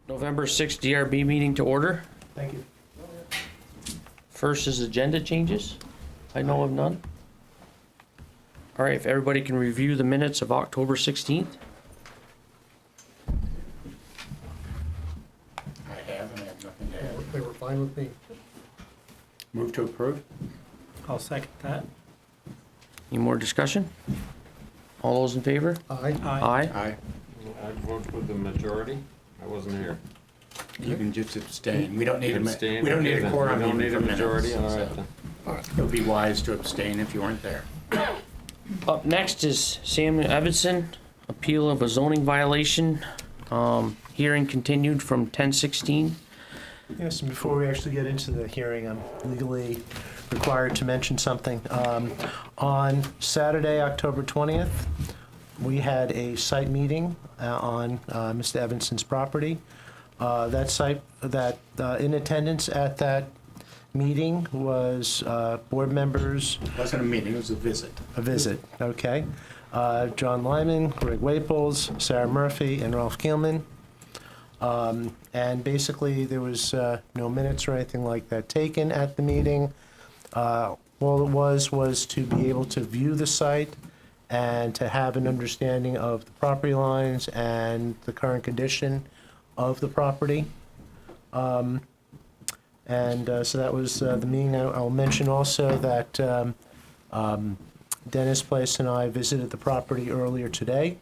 November 6th DRB meeting to order. Thank you. First is agenda changes. I know of none. All right, if everybody can review the minutes of October 16th. I have, and I have nothing to add. They were fine with me. Move to approve? I'll second that. Any more discussion? All those in favor? Aye. Aye. Aye. I'd vote with the majority. I wasn't here. You can just abstain. We don't need Abstain, we don't need okay a then. quorum. We don't even need a for majority, minutes, all right so then. It would be wise to abstain if you weren't there. Up next is Samuel Evanson, appeal of a zoning violation. Hearing continued from 10/16. Yes, and before we actually get into the hearing, I'm legally required to mention something. On Saturday, October 20th, we had a site meeting on Mr. Evanson's property. In attendance at that meeting was board members. It wasn't a meeting, it was a visit. A visit, okay. John Lyman, Greg Waples, Sarah Murphy, and Ralph Keelman. And basically, there was no minutes or anything like that taken at the meeting. All it was to be able to view the site and to have an understanding of the property lines and the current condition of the property. So that was the meeting. I'll mention also that Dennis Place and I visited the property earlier today.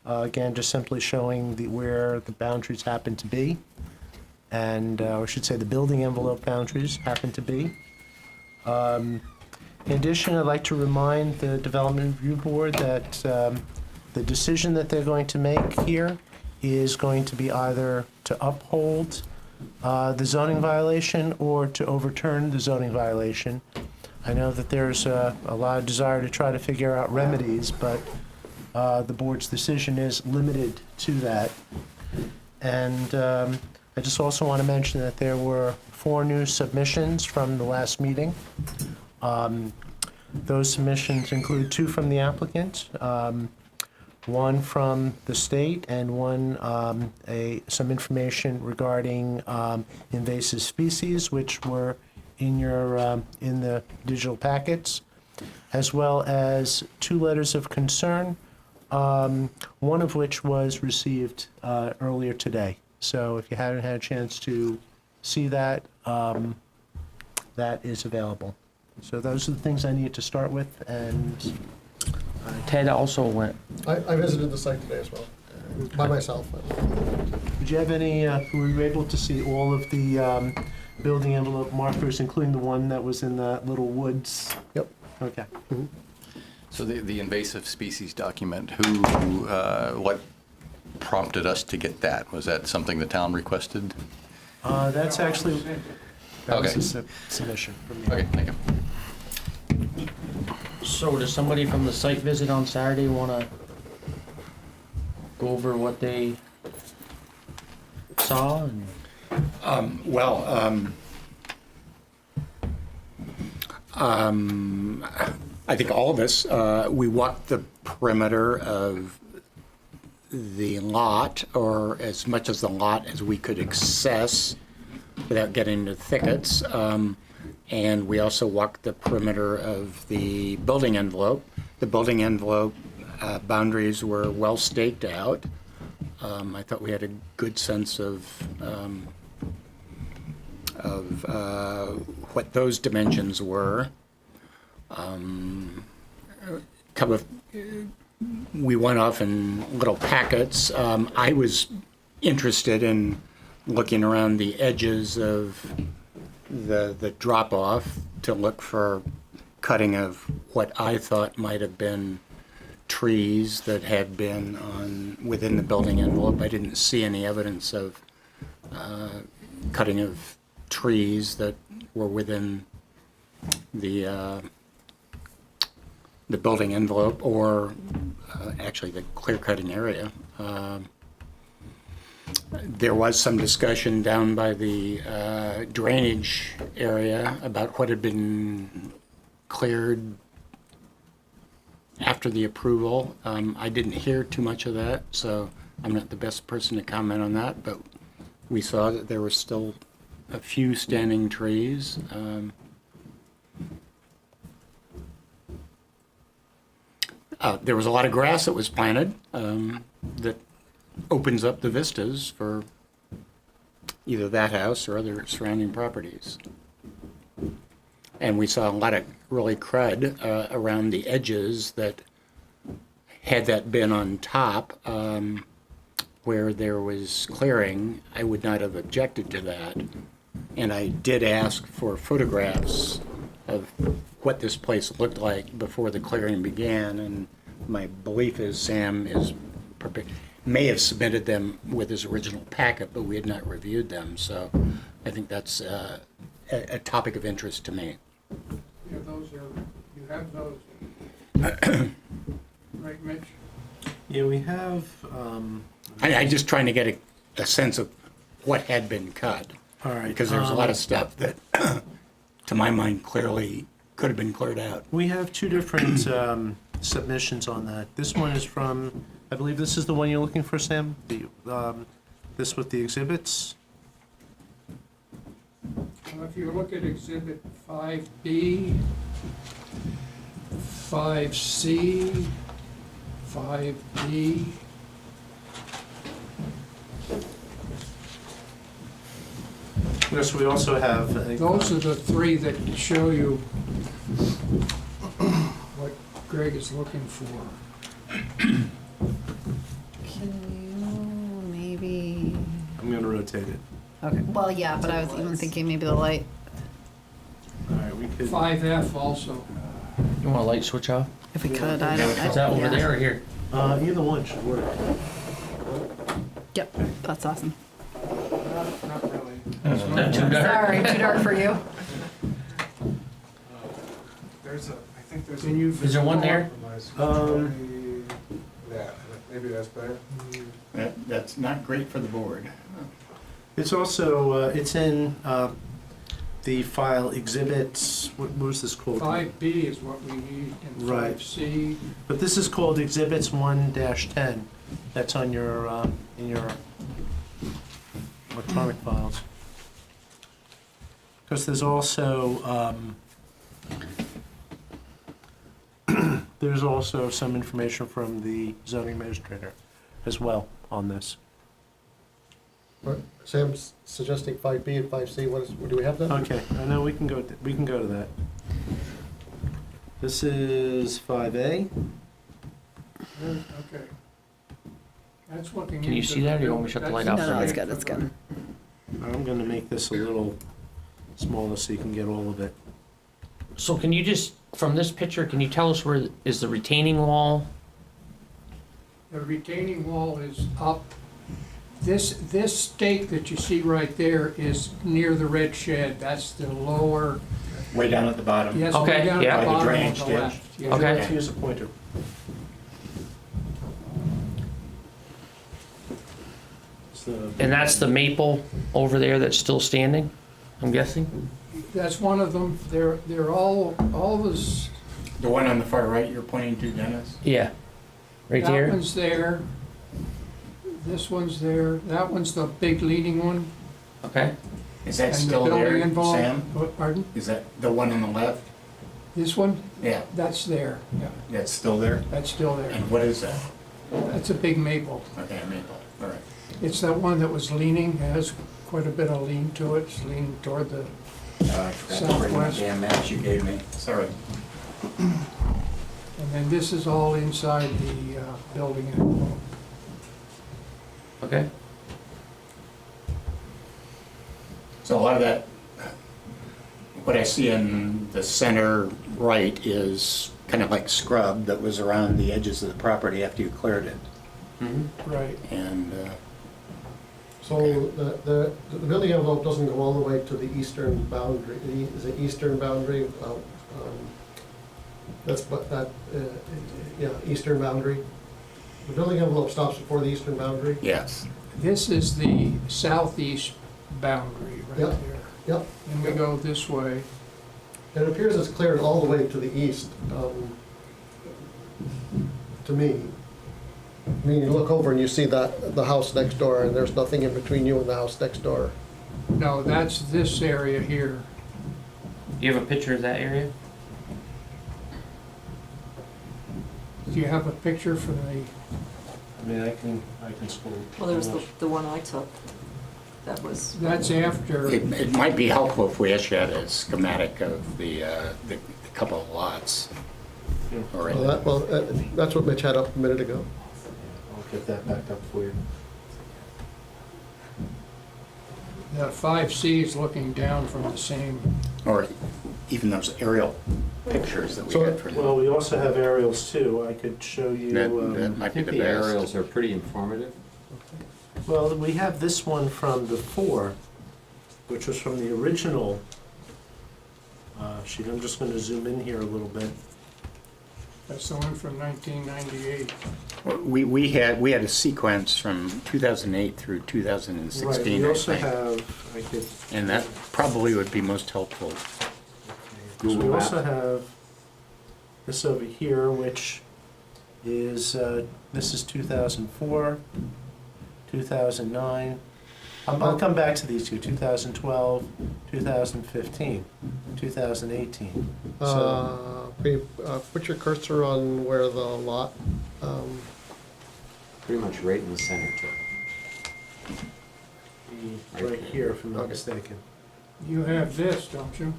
Again, just simply showing where the boundaries happen to be, and or I should say the building envelope boundaries happen to be. In addition, I'd like to remind the Development Review Board that the decision that they're going to make here is going to be either to uphold the zoning violation or to overturn the zoning violation. I know that there's a lot of desire to try to figure out remedies, but the board's decision is limited to that. And I just also want to mention that there were 4 new submissions from the last meeting. Those submissions include 2 from the applicant, 1 from the state, and 1 some information regarding invasive species, which were in your in the digital packets, as well as 2 letters of concern. One of which was received earlier today. So if you haven't had a chance to see that, that is available. So those are the things I need to start with. And Ted also went. I visited the site today as well, by myself. did you have any, were you able to see all of the building envelope markers, including the one that was in the little woods? Yep. Okay. Mm-hmm. So the invasive species document, what prompted us to get that? Was that something the town requested? That's actually, that Okay. was a submission from me. Okay, thank you. So does somebody from the site visit on Saturday want to go over what they saw? I think all of us, we walked the perimeter of the lot, or as much as the lot as we could access without getting into thickets. And we also walked the perimeter of the building envelope. The building envelope boundaries were well staked out. I thought we had a good sense of what those dimensions were. We went off in little packets. I was interested in looking around the edges of the drop-off to look for cutting of what I thought might have been trees that had been within the building envelope. I didn't see any evidence of cutting of trees that were within the building envelope, or actually the clear-cutting area. There was some discussion down by the drainage area about what had been cleared after the approval. I didn't hear too much of that, so I'm not the best person to comment on that, but we saw that there were still a few standing trees. There was a lot of grass that was planted that opens up the vistas for either that house or other surrounding properties. And we saw a lot of really crud around the edges that, had that been on top, where there was clearing, I would not have objected to that. And I did ask for photographs of what this place looked like before the clearing began, and my belief is Sam may have submitted them with his original packet, but we had not reviewed them, so I think that's a topic of interest to me. Yeah, you have those. Right, Mitch? Yeah, we have, I'm just trying to get a sense of what had been cut, all right. because there's a lot of stuff that, to my mind, clearly could have been cleared out. We have two different submissions on that. This one is from, I believe this is the one you're looking for, Sam? This with the exhibits? Well, if you look at Exhibit 5B, 5C, 5D, Yes, we also have. those are the three that show you what Greg is looking for. Can you maybe? I'm gonna rotate it. Okay. Well, yeah, but I was even thinking maybe the light. All right, we could. 5F also. You want a light switch off? If we could, I don't. Is that over there or here? Either one should work. Yep, that's awesome. Not really. Not too dark? Sorry, too dark for you. I think there's. Can you? Is there one there? That, maybe that's better. That's not great for the board. It's also, it's in the file exhibits, what was this called? 5B is what we need, and Right. 5C. But this is called Exhibits 1-10. That's on your, in your electronic files. Because there's also, there's also some information from the zoning administrator as well on this. Right. Sam's suggesting 5B and 5C, what do we have then? Okay, I know we can go to that. This is 5A. Okay. That's looking. Can you into see that, or you want me to shut the light off? No, no, it's good, it's good. I'm gonna make this a little smaller so you can get all of it. So can you just, from this picture, can you tell us where is the retaining wall? The retaining wall is up. This stake that you see right there is near the red shed. That's the lower, Way down at the bottom. yes, Okay, way down yeah. at the By the bottom drainage on the ditch. left. Yeah. Okay. Let's use a pointer. And that's the maple over there that's still standing, I'm guessing? That's one of them. They're all this, The one on the far right you're pointing to, Dennis? Yeah. Right that there? one's there. This one's there. That one's the big leaning one. Okay. Is that And the still building there, involved. Sam? What, pardon? Is that the one on the left? This one? Yeah, That's there. Yeah, that's still there? that's still there. And what is that? That's a big maple. Okay, maple, all right. It's that one that was leaning, it has quite a bit of lean to it, it's leaning toward the, I forgot to bring the Southwest. damn maps you gave me, sorry. and then this is all inside the building envelope. Okay. So a lot of that, what I see in the center right is kind of like scrub that was around the edges of the property after you cleared it. Right. And, So the building envelope doesn't go all the way to the eastern boundary, is it eastern boundary? Eastern boundary. The building envelope stops before the eastern boundary? yes, This is the southeast boundary right Yep. there. Yep. And we go this way. It appears it's cleared all the way to the east, to me. I mean, you look over and you see that, the house next door, and there's nothing in between you and the house next door. No, that's this area here. Do you have a picture of that area? Do you have a picture for the, I mean, I can scroll. Well, there was the one I took. That was. that's after, It might be helpful if we actually had a schematic of the couple of lots. Or That's what Mitch had up a minute ago. I'll get that back up for you. the 5C is looking down from the same, or even those aerial pictures that we So- had for Well, we also have aerials too. I could show you. that I might be think the the best. aerials are pretty informative. Well, we have this one from before, which was from the original sheet. I'm just going to zoom in here a little bit. that's the one from 1998. We had a sequence from 2008 through Right. 2016, We I also think. have. I could. And that probably would be most helpful. So Google we Map. also have this over here, which is this is 2004, 2009. I'll come back to these two. 2012, 2015, 2018. Put your cursor on where the lot, Pretty much right in the center too. Right here, if I'm not Okay. mistaken. You have this, don't you,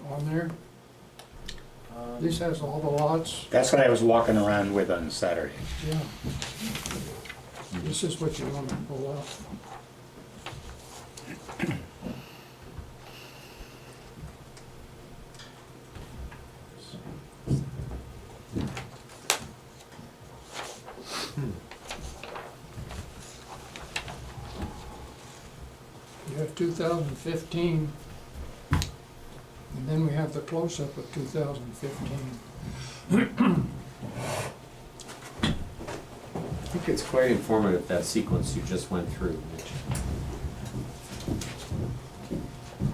on there? This has all the lots. That's what I was walking around with on Saturday. Yeah. This is what you want to pull up. You have 2015, and then we have the close-up of 2015. I think it's quite informative, that sequence you just went through, Mitch.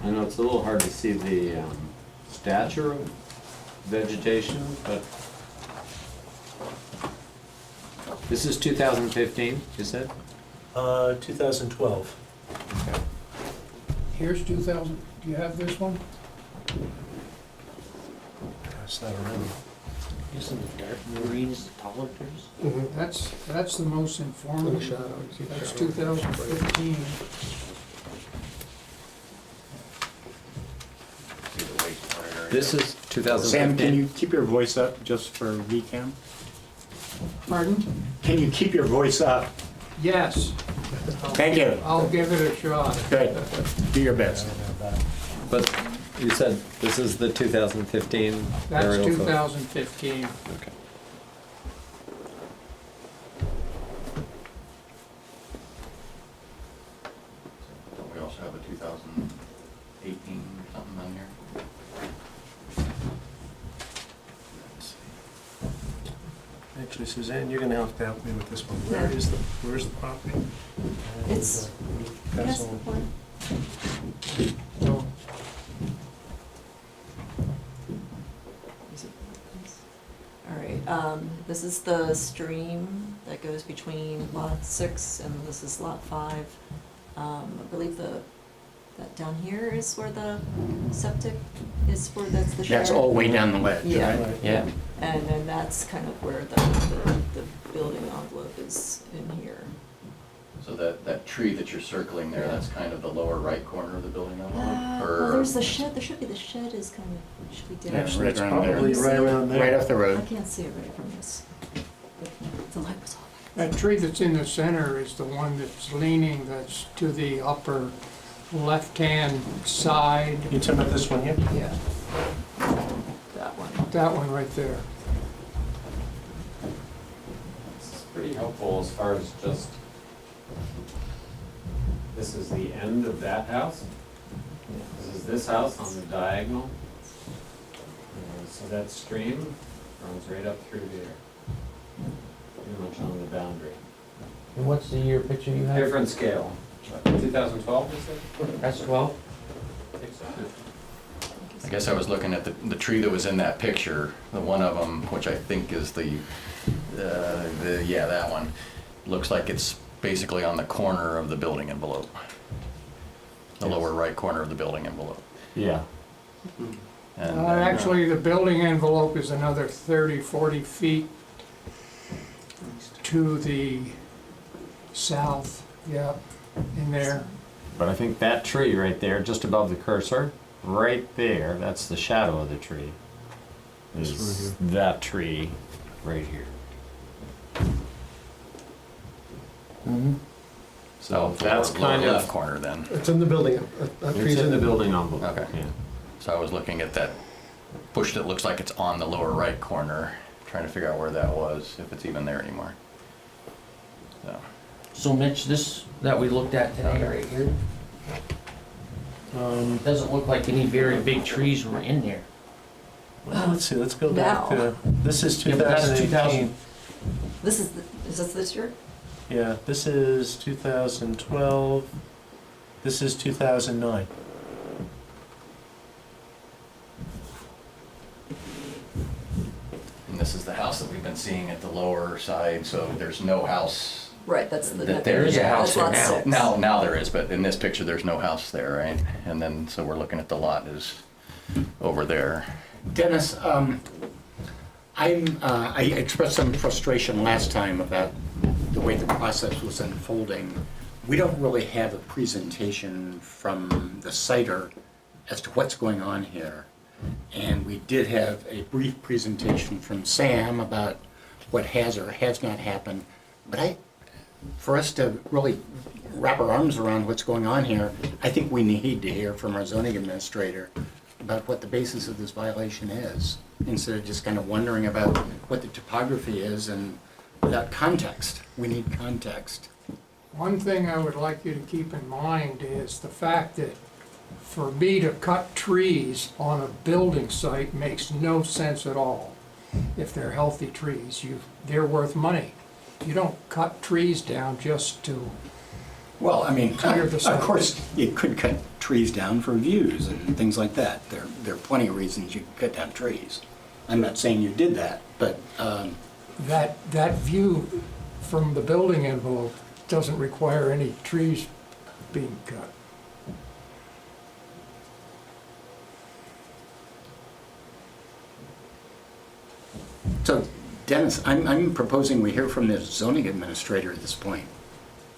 I know it's a little hard to see the stature of vegetation, but this is 2015, you said? 2012. Here's 2000, do you have this one? That's not around. Isn't the dark greens the taller trees? That's the most informative. shadow. That's 2015. This is Sam, 2015. can you keep your voice up just for VCAM? Pardon? Can you keep your voice up? Yes, Thank you. I'll give it a shot. Good. Do your best. But you said this is the 2015 That's aerial photo. 2015. Okay. We also have a 2018 or something on here. Actually, Suzanne, you're gonna have to help me with this one. Where's the property? It's- Yes, Castle. one. No, Is it- All right, this is the stream that goes between lot 6 and this is lot 5. I believe that down here is where the septic is, where that's the That's shared. all way down the ledge, Yeah. right? Yeah. And then that's kind of where the building envelope is in here. So that tree that you're circling there, that's kind of the lower right corner of the building envelope? Well, there's the shed, there should be, the shed is kind of, should be down. Yeah, Actually, right it's around there. probably right around there. Right off the I road. can't see it right from this. The light was off. that tree that's in the center is the one that's leaning, that's to the upper left-hand side. You talking about this one here? Yeah. That one. That one right there. This is pretty helpful as far as just, this is the end of that house. This is this house on the diagonal. So that stream runs right up through there. Pretty much on the boundary. And what's the year picture you have? Different scale. 2012, you said? That's 12? I think so. I guess I was looking at the tree that was in that picture, the one of them, which I think is yeah, that one. looks like it's basically on the corner of the building envelope. The lower right corner of the building envelope. Yeah. And Actually, the building envelope is another 30, 40 feet to the south, yeah, in there. But I think that tree right there, just above the cursor, right there, that's the shadow of the tree. Is that tree right here. so that's lower kind of- left corner then. It's in the building, that tree's It's in the building envelope. Okay. Yeah. So I was looking at that bush that looks like it's on the lower right corner, trying to figure out where that was, if it's even there anymore. So, So Mitch, this that we looked at today right here, doesn't look like any very big trees were in there. Well, let's see, let's go back Now. to, this is Yeah, but that's 2018. This is, is this this year? Yeah, this is 2012. This is 2009. and this is the house that we've been seeing at the lower side, so there's no house. Right, that's the. There is a house that's there lot now. six. Now there is, but in this picture, there's no house there, right? And then, so we're looking at the lot is over there. Dennis, I expressed some frustration last time about the way the process was unfolding. We don't really have a presentation from the citer as to what's going on here. And we did have a brief presentation from Sam about what has or has not happened. But for us to really wrap our arms around what's going on here, I think we need to hear from our zoning administrator about what the basis of this violation is, instead of just kind of wondering about what the topography is and without context. We need context. One thing I would like you to keep in mind is the fact that for me to cut trees on a building site makes no sense at all. If they're healthy trees, they're worth money. You don't cut trees down just to, Well, I mean, Clear the of site. course, you could cut trees down for views and things like that. There are plenty of reasons you could cut down trees. I'm not saying you did that, but that view from the building envelope doesn't require any trees being cut. so, Dennis, I'm proposing we hear from the zoning administrator at this point,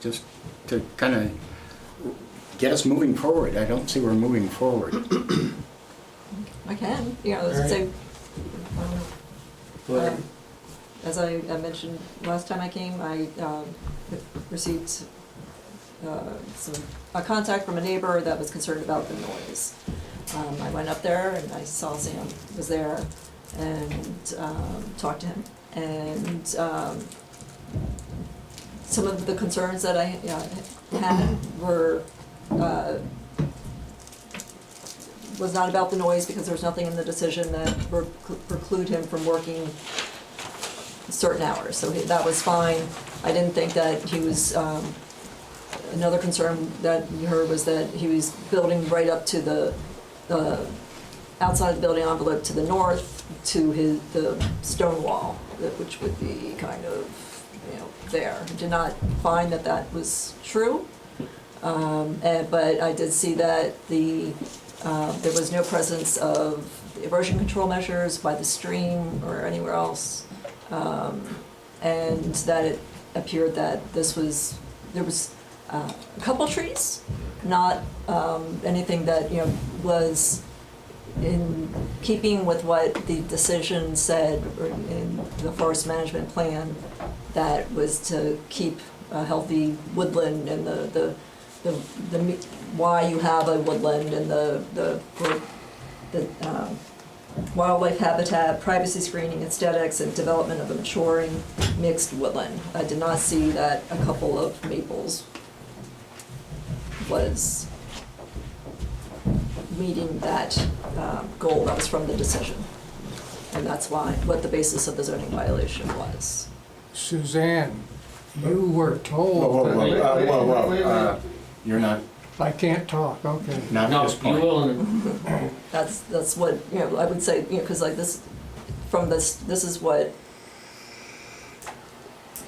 just to kind of get us moving forward. I don't see we're moving forward. I can, you know, as I say, Well, as I mentioned last time I came, I received a contact from a neighbor that was concerned about the noise. I went up there and I saw Sam was there and talked to him. And some of the concerns that I had were was not about the noise, because there was nothing in the decision that would preclude him from working certain hours, so that was fine. I didn't think that he was, another concern that you heard was that he was building right up to the outside the building envelope to the north to the stone wall, which would be kind of, you know, there. I did not find that that was true, but I did see that there was no presence of erosion control measures by the stream or anywhere else, and that it appeared that there was a couple trees, not anything that, you know, was in keeping with what the decision said in the forest management plan, that was to keep a healthy woodland and the why you have a woodland and the wildlife habitat, privacy screening, aesthetics, and development of a maturing mixed woodland. I did not see that a couple of maples was meeting that goal that was from the decision. And that's what the basis of the zoning violation was. Suzanne, you were told that You're not, I can't talk, okay. not at No, this you point. will. That's what, you know, I would say, you know, because like this, from this is what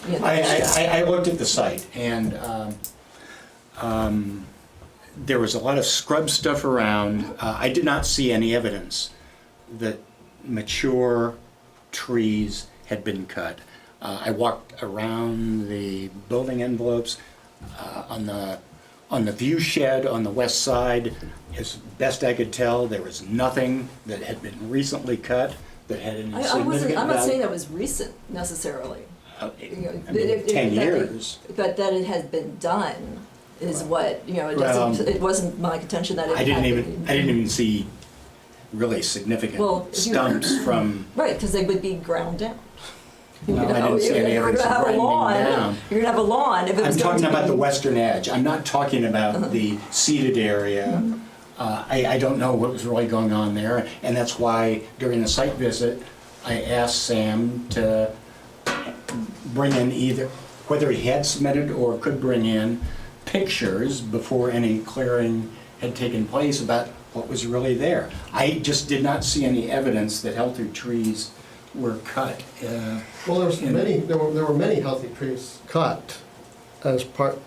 you know, I looked at the site, and there was a lot of scrub stuff around. I did not see any evidence that mature trees had been cut. I walked around the building envelopes on the view shed on the west side. As best I could tell, there was nothing that had been recently cut that had any significant I'm not saying value. that was recent necessarily. You know, I mean, 10 years. But that it has been done is what, you know, it Well, doesn't, it wasn't my contention that it I had didn't even see really significant Well, if you- stumps from. Right, because they would be ground down. No, I didn't see any evidence of grinding down. You're gonna have a lawn if it I'm was going talking to about be- the western edge. I'm not talking about the seated area. I don't know what was really going on there, and that's why during the site visit, I asked Sam to bring in either, whether he had submitted or could bring in pictures before any clearing had taken place about what was really there. I just did not see any evidence that healthy trees were cut. Well, there were many healthy trees cut as part,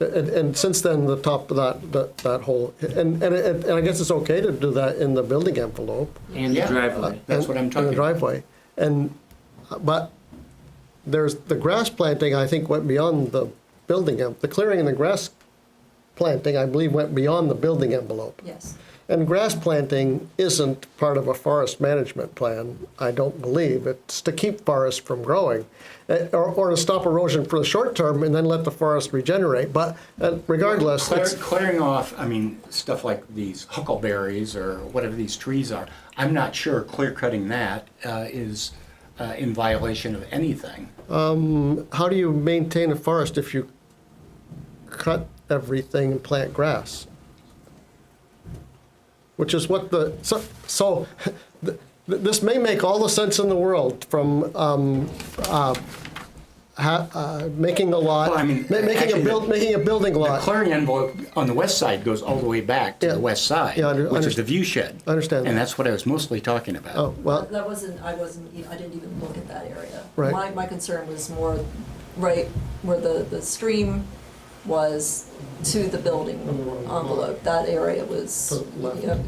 and since then, the top of that whole, and I guess it's okay to do that in the building envelope. And the Yeah. driveway. That's what I'm In talking the about. driveway. But there's, the grass planting, I think, went beyond the building, the clearing and the grass planting, I believe, went beyond the building envelope. Yes. And grass planting isn't part of a forest management plan, I don't believe. It's to keep forests from growing, or to stop erosion for the short term and then let the forest regenerate. But regardless, it's, Clearing off, I mean, stuff like these huckleberries or whatever these trees are, I'm not sure clear cutting that is in violation of anything. how do you maintain a forest if you cut everything and plant grass? Which is what this may make all the sense in the world from making a lot, Well, I mean, making actually, a building The lot. clearing envelope on the west side goes all the way back to Yeah. the west side, Yeah, which is the view shed. I understand And that. that's what I was mostly talking about. Oh, well, That wasn't, I didn't even look at that area. Right. My concern was more right where the stream was to the building envelope. That area was, To the left. you know,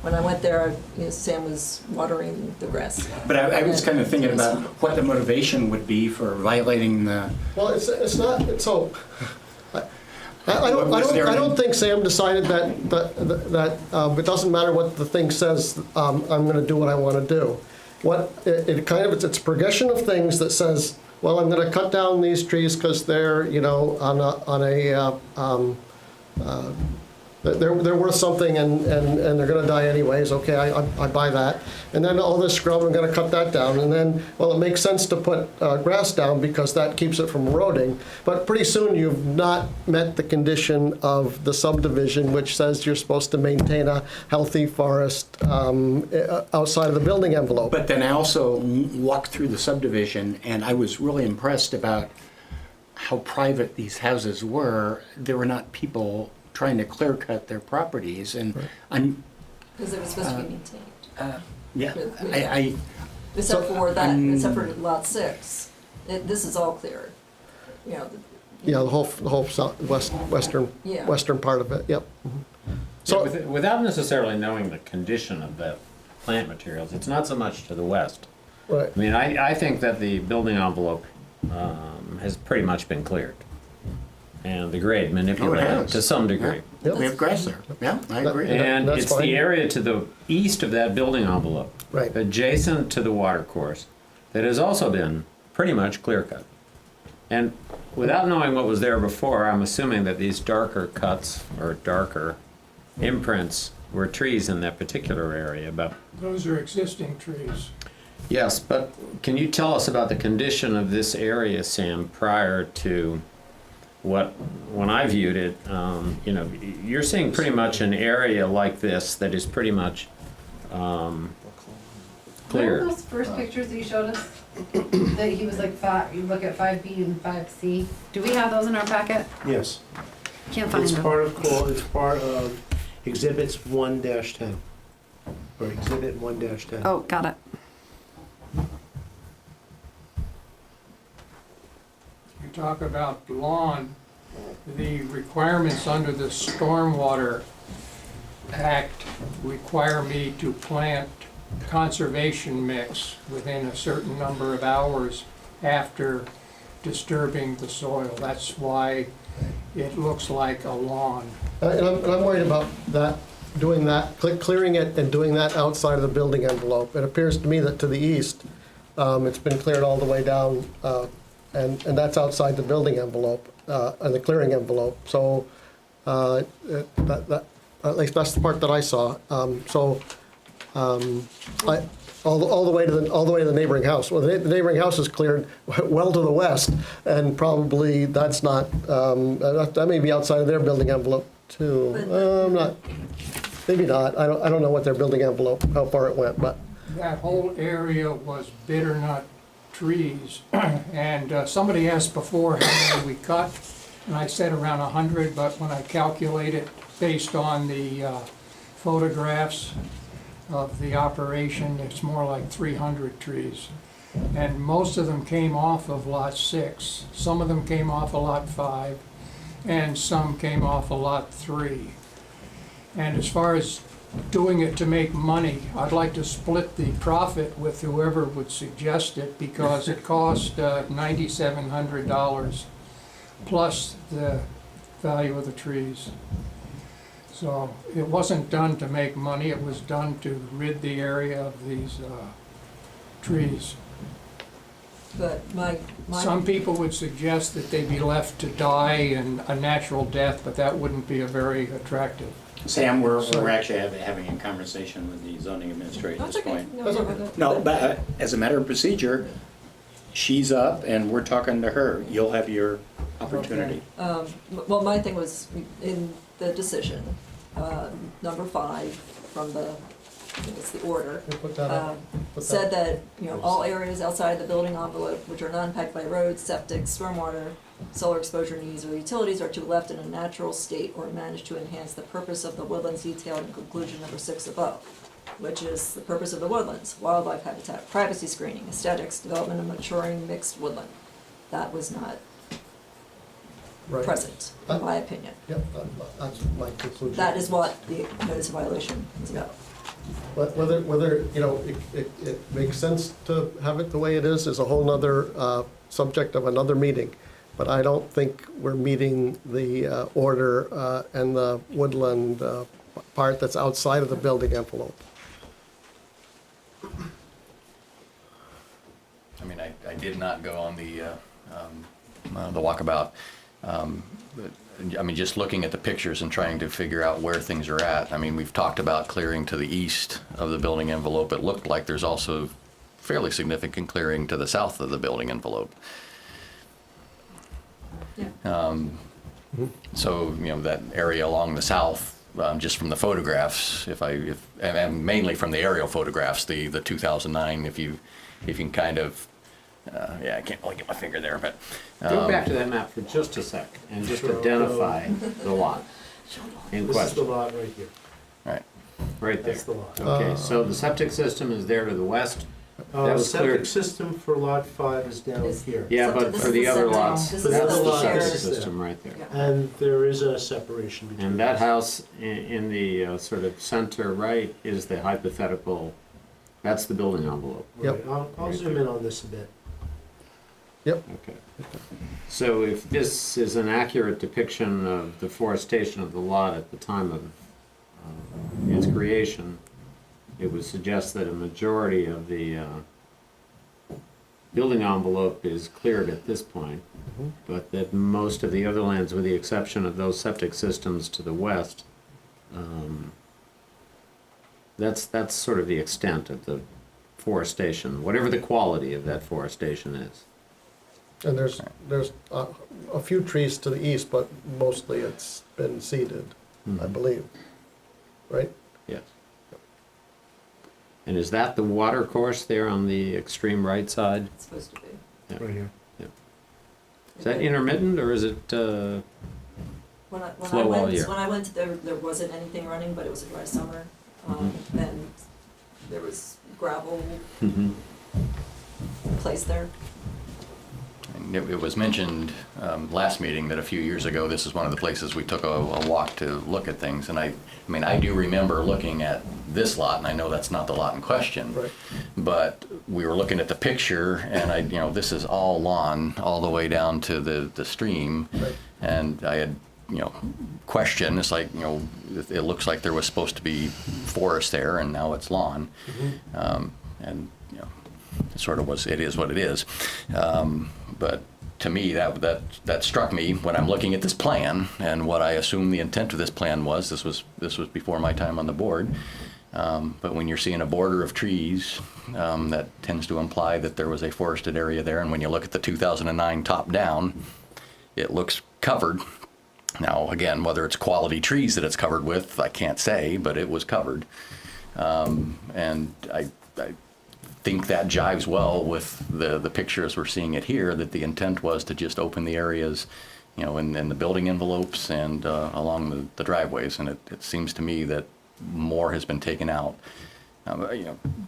when I went there, you know, Sam was watering the grass. But I was kind of thinking about what the motivation would be for violating the, well, it's not, it's so, I Was there any- don't think Sam decided that it doesn't matter what the thing says, I'm gonna do what I wanna do. It's a progression of things that says, well, I'm gonna cut down these trees because they're, you know, they're worth something and they're gonna die anyways, okay, I buy that. And then all this scrub, I'm gonna cut that down, and then, well, it makes sense to put grass down because that keeps it from eroding. But pretty soon you've not met the condition of the subdivision, which says you're supposed to maintain a healthy forest outside of the building envelope. but then I also walked through the subdivision and I was really impressed about how private these houses were. There were not people trying to clear cut their properties, and I'm, Because it was supposed to be maintained. yeah, Except for that, I'm- except for lot 6. This is all cleared. You know, Yeah, the whole Yeah. western part of it, yep. So, Without necessarily knowing the condition of the plant materials, it's not so much to the west. right. I mean, I think that the building envelope has pretty much been cleared. And the grade manipulated has. to some degree. Yep. we have grass there. Yeah, I agree. And That's it's fine. the area to the east of that building envelope, Right. adjacent to the water course, that has also been pretty much clear cut. And without knowing what was there before, I'm assuming that these darker cuts or darker imprints were trees in that particular area, but Those are existing trees. yes, but can you tell us about the condition of this area, Sam, prior to when I viewed it? You know, you're seeing pretty much an area like this that is pretty much Remember clear. those first pictures that you showed us? That he was like you look at 5B and 5C. Do we have those in our packet? Yes. Can't find It's them. it's part of exhibits 1-10, or exhibit 1-10. Oh, got it. talk about lawn, the requirements under the Stormwater Act require me to plant conservation mix within a certain number of hours after disturbing the soil. That's why it looks like a lawn. And I'm worried about that, doing that, clearing it and doing that outside of the building envelope. It appears to me that to the east, it's been cleared all the way down, and that's outside the building envelope, and the clearing envelope. So, at least that's the part that I saw. All the way to the neighboring house. Well, the neighboring house is cleared well to the west, and probably that's not, that may be outside of their building envelope too. I'm not, maybe not. I don't know what their building envelope, how far it went, but. That whole area was bitternut trees, and somebody asked before how many we cut, and I said around 100, but when I calculate it based on the photographs of the operation, it's more like 300 trees. And most of them came off of lot 6. Some of them came off of lot 5, and some came off of lot 3. And as far as doing it to make money, I'd like to split the profit with whoever would suggest it, because it cost $9,700 plus the value of the trees. So it wasn't done to make money, it was done to rid the area of these trees. But Some people would suggest that they be left to die in a natural death, but that wouldn't be a very attractive. Sam, we're actually having a conversation with the zoning administrator at That's this okay. point. No, no, no, No, but as a matter of procedure, she's up and we're talking to her. You'll have your opportunity. Well, my thing was in the decision, number 5 from the, I think it's the order, Put that up. said that, all areas outside the building envelope which are not impacted by roads, septic, stormwater, solar exposure needs, or utilities are to be left in a natural state or managed to enhance the purpose of the woodlands detailed in conclusion number 6 above, which is the purpose of the woodlands: wildlife habitat, privacy screening, aesthetics, development of maturing mixed woodland. That was not Right. present, in my opinion. Yep, that's my conclusion. That is what the notice of violation is about. But whether, it makes sense to have it the way it is a whole nother subject of another meeting. But I don't think we're meeting the order and the woodland part that's outside of the building envelope. I mean, I did not go on the walkabout. But, I mean, just looking at the pictures and trying to figure out where things are at. I mean, we've talked about clearing to the east of the building envelope. It looked like there's also fairly significant clearing to the south of the building envelope. Yeah. So, that area along the south, just from the photographs, and mainly from the aerial photographs, the 2009, if you can kind of, I can't really get my finger there, but. Go back to that map for just a sec and just identify the lot in This is the question, lot right here. Right. right there. That's the lot. Okay, so the septic system is there to the west. That The was septic cleared. system for lot 5 is down Is- here. Yeah, Septic- but this for is the the other septic. lots, This is that's the the shared- septic system right there. Yeah. And there is a separation between. And that these. house in the sort of center right is the hypothetical, that's the building envelope. Yep. Right, I'll zoom in on this a bit. Okay. So if this is an accurate depiction of the forestation of the lot at the time of its creation, it would suggest that a majority of the building envelope is cleared at this point, but that most of the other lands, with the exception of those septic systems to the west, that's sort of the extent of the forestation, whatever the quality of that forestation is. And there's a few trees to the east, but mostly it's been seeded, I believe. Right? Yes. And is that the water course there on the extreme right side? It's supposed to be. Yeah. Right here. Is that intermittent or is it, When Flow all year. I went, there wasn't anything running, but it was a dry summer, and there was gravel placed there. And it was mentioned last meeting that a few years ago, this is one of the places we took a walk to look at things. And I mean, I do remember looking at this lot, and I know that's not the lot in question. Right. But we were looking at the picture, and this is all lawn all the way down to the stream. Right. And I had, questioned, it's like, it looks like there was supposed to be forest there, and now it's lawn. And, it sort of was, it is what it is. But to me, that struck me when I'm looking at this plan, and what I assume the intent of this plan was. This was before my time on the board. But when you're seeing a border of trees, that tends to imply that there was a forested area there. And when you look at the 2009 top down, it looks covered. Now, again, whether it's quality trees that it's covered with, I can't say, but it was covered. And I think that jives well with the pictures we're seeing it here, that the intent was to just open the areas, in the building envelopes and along the driveways. And it seems to me that more has been taken out.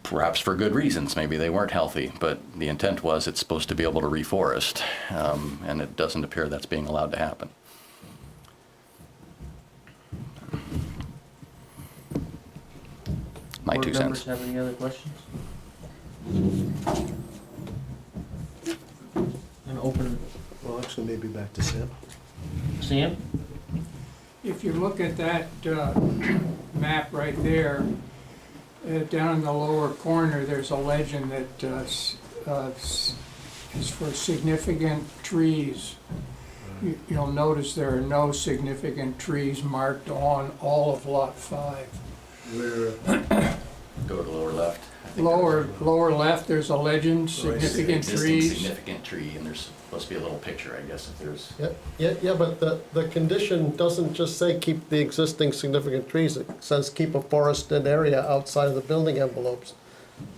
Perhaps for good reasons. Maybe they weren't healthy, but the intent was it's supposed to be able to reforest, and it doesn't appear that's being allowed to happen. My Board 2 members cents. have any other questions? And open, Well, actually, maybe back to Sam. Sam? If you look at that map right there, down in the lower corner, there's a legend that is for significant trees. You'll notice there are no significant trees marked on all of Lot 5. Go to the lower left. I think Lower left, there's a legend, there's an significant existing trees. significant tree, and there's supposed to be a little picture, I guess, if there's. Yeah, but the condition doesn't just say keep the existing significant trees, it says keep a forested area outside of the building envelopes.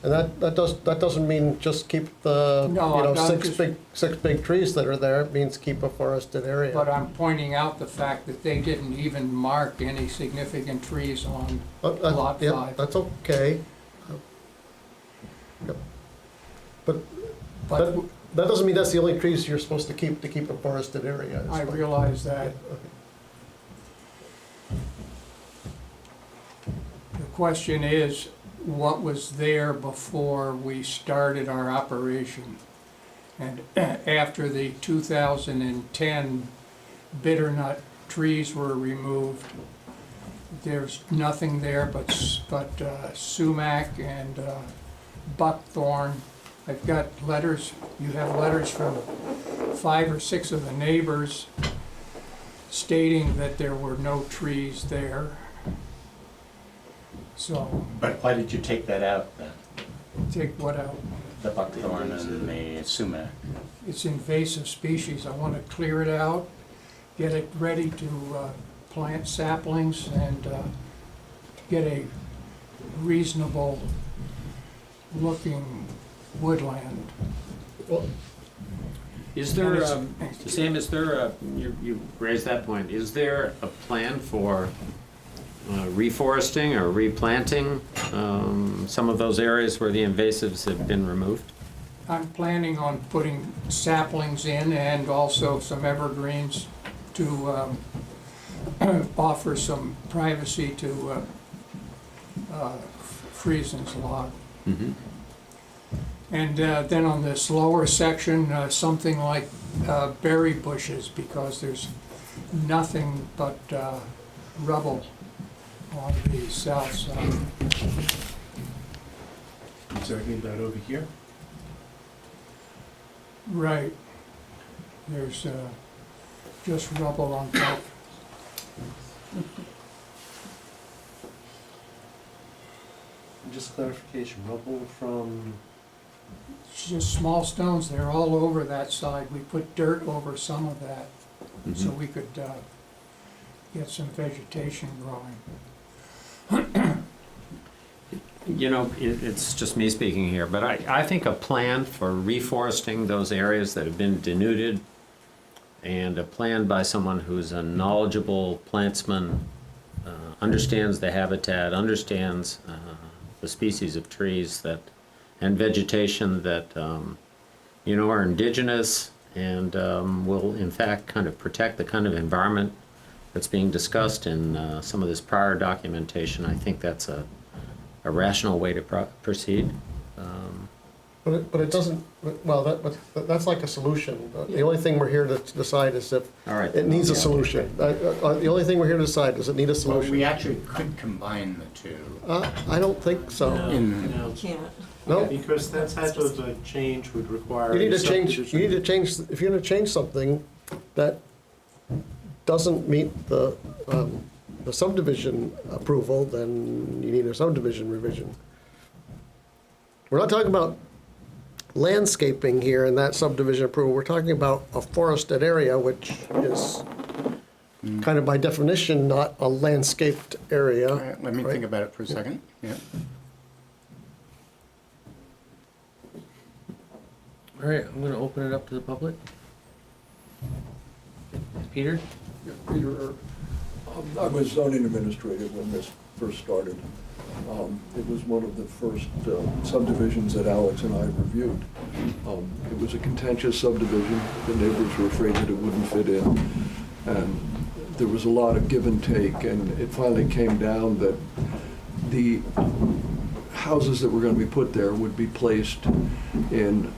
And that doesn't mean just keep the, No, it doesn't six big trees that are there, it means keep a forested area. But I'm pointing out the fact that they didn't even mark any significant trees on Lot Yeah, 5. that's okay. Yep. But But that doesn't mean that's the only trees you're supposed to keep a forested area. I realize that. The question is, what was there before we started our operation? And after the 2010 bitternut trees were removed, there's nothing there but sumac and buckthorn. I've got letters, you have letters from 5 or 6 of the neighbors stating that there were no trees there. So, But why did you take that out then? take what out? The buckthorn and the sumac? It's invasive species. I want to clear it out, get it ready to plant saplings and get a reasonable looking woodland. Well, Is there, And Sam, is there you raised that point, is there a plan for reforesting or replanting some of those areas where the invasives have been removed? I'm planning on putting saplings in and also some evergreens to offer some privacy to Friesen's log. Mm-hmm. And then on this lower section, something like berry bushes, because there's nothing but rubble on the south side. You talking about over here? Right. There's just rubble on top. Just clarification, rubble from, It's just small stones, they're all over that side. We put dirt over some of that so we could get some vegetation growing. You know, it's just me speaking here, but I think a plan for reforesting those areas that have been denuded, and a plan by someone who's a knowledgeable plantsman, understands the habitat, understands the species of trees that and vegetation that are indigenous and will in fact kind of protect the kind of environment that's being discussed in some of this prior documentation, I think that's a rational way to proceed. But it doesn't, well, that's like a solution. The only thing we're here to decide is if All right. it needs a solution. The only thing we're here to decide, does it need a Well, solution? we actually could combine the two. I don't think so. In, You can't. No, Because that type of a change would require. you need a to change, subdivision. you need to change, if you're gonna change something that doesn't meet the subdivision approval, then you need a subdivision revision. We're not talking about landscaping here in that subdivision approval, we're talking about a forested area, which is kind of by definition not a landscaped area. all right, let me right? think about it for a second. Yeah. All right, I'm gonna open it up to the public. Peter? Peter, I was zoning administrator when this first started. It was one of the first subdivisions that Alex and I reviewed. It was a contentious subdivision. The neighbors were afraid that it wouldn't fit in. And there was a lot of give and take, and it finally came down that the houses that were going to be put there would be placed in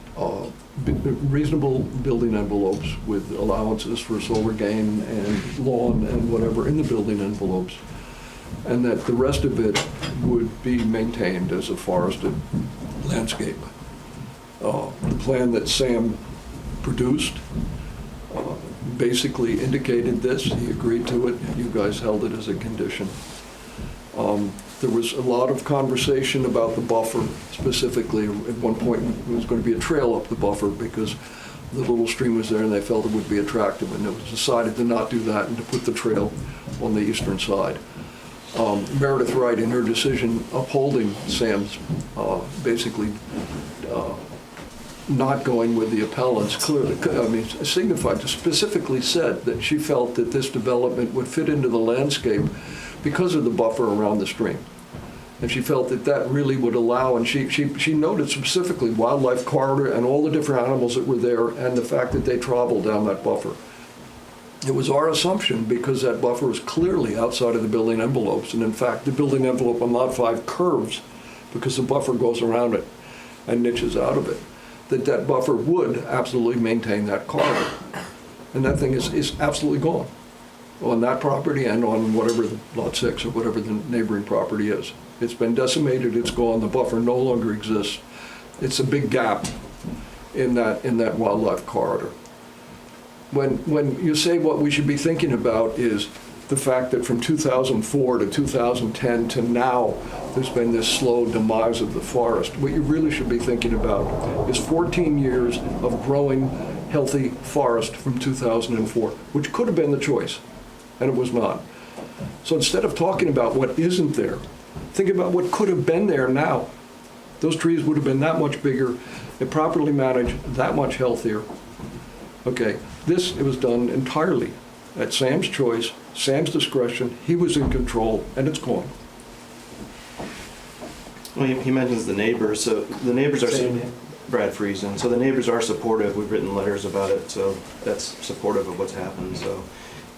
reasonable building envelopes with allowances for solar gain and lawn and whatever in the building envelopes, and that the rest of it would be maintained as a forested landscape. The plan that Sam produced basically indicated this. He agreed to it. You guys held it as a condition. There was a lot of conversation about the buffer specifically. At one point, it was going to be a trail up the buffer because the little stream was there and they felt it would be attractive. And it was decided to not do that and to put the trail on the eastern side. Meredith Wright, in her decision upholding Sam's basically not going with the appellants, clearly, signified, specifically said that she felt that this development would fit into the landscape because of the buffer around the stream. And she felt that that really would allow, and she noted specifically wildlife corridor and all the different animals that were there and the fact that they traveled down that buffer. It was our assumption, because that buffer was clearly outside of the building envelopes, and in fact, the building envelope on Lot 5 curves because the buffer goes around it and niches out of it, that that buffer would absolutely maintain that corridor. And that thing is absolutely gone on that property and on whatever, Lot 6 or whatever the neighboring property is. It's been decimated, it's gone, the buffer no longer exists. It's a big gap in that wildlife corridor. When you say what we should be thinking about is the fact that from 2004 to 2010 to now, there's been this slow demise of the forest. What you really should be thinking about is 14 years of growing healthy forest from 2004, which could have been the choice, and it was not. So instead of talking about what isn't there, think about what could have been there now. Those trees would have been that much bigger, if properly managed, that much healthier. Okay, it was done entirely at Sam's choice, Sam's discretion. He was in control, and it's gone. Well, he mentions the neighbors, so the neighbors are, Brad Friesen, so the neighbors are supportive. We've written letters about it, so that's supportive of what's happened. So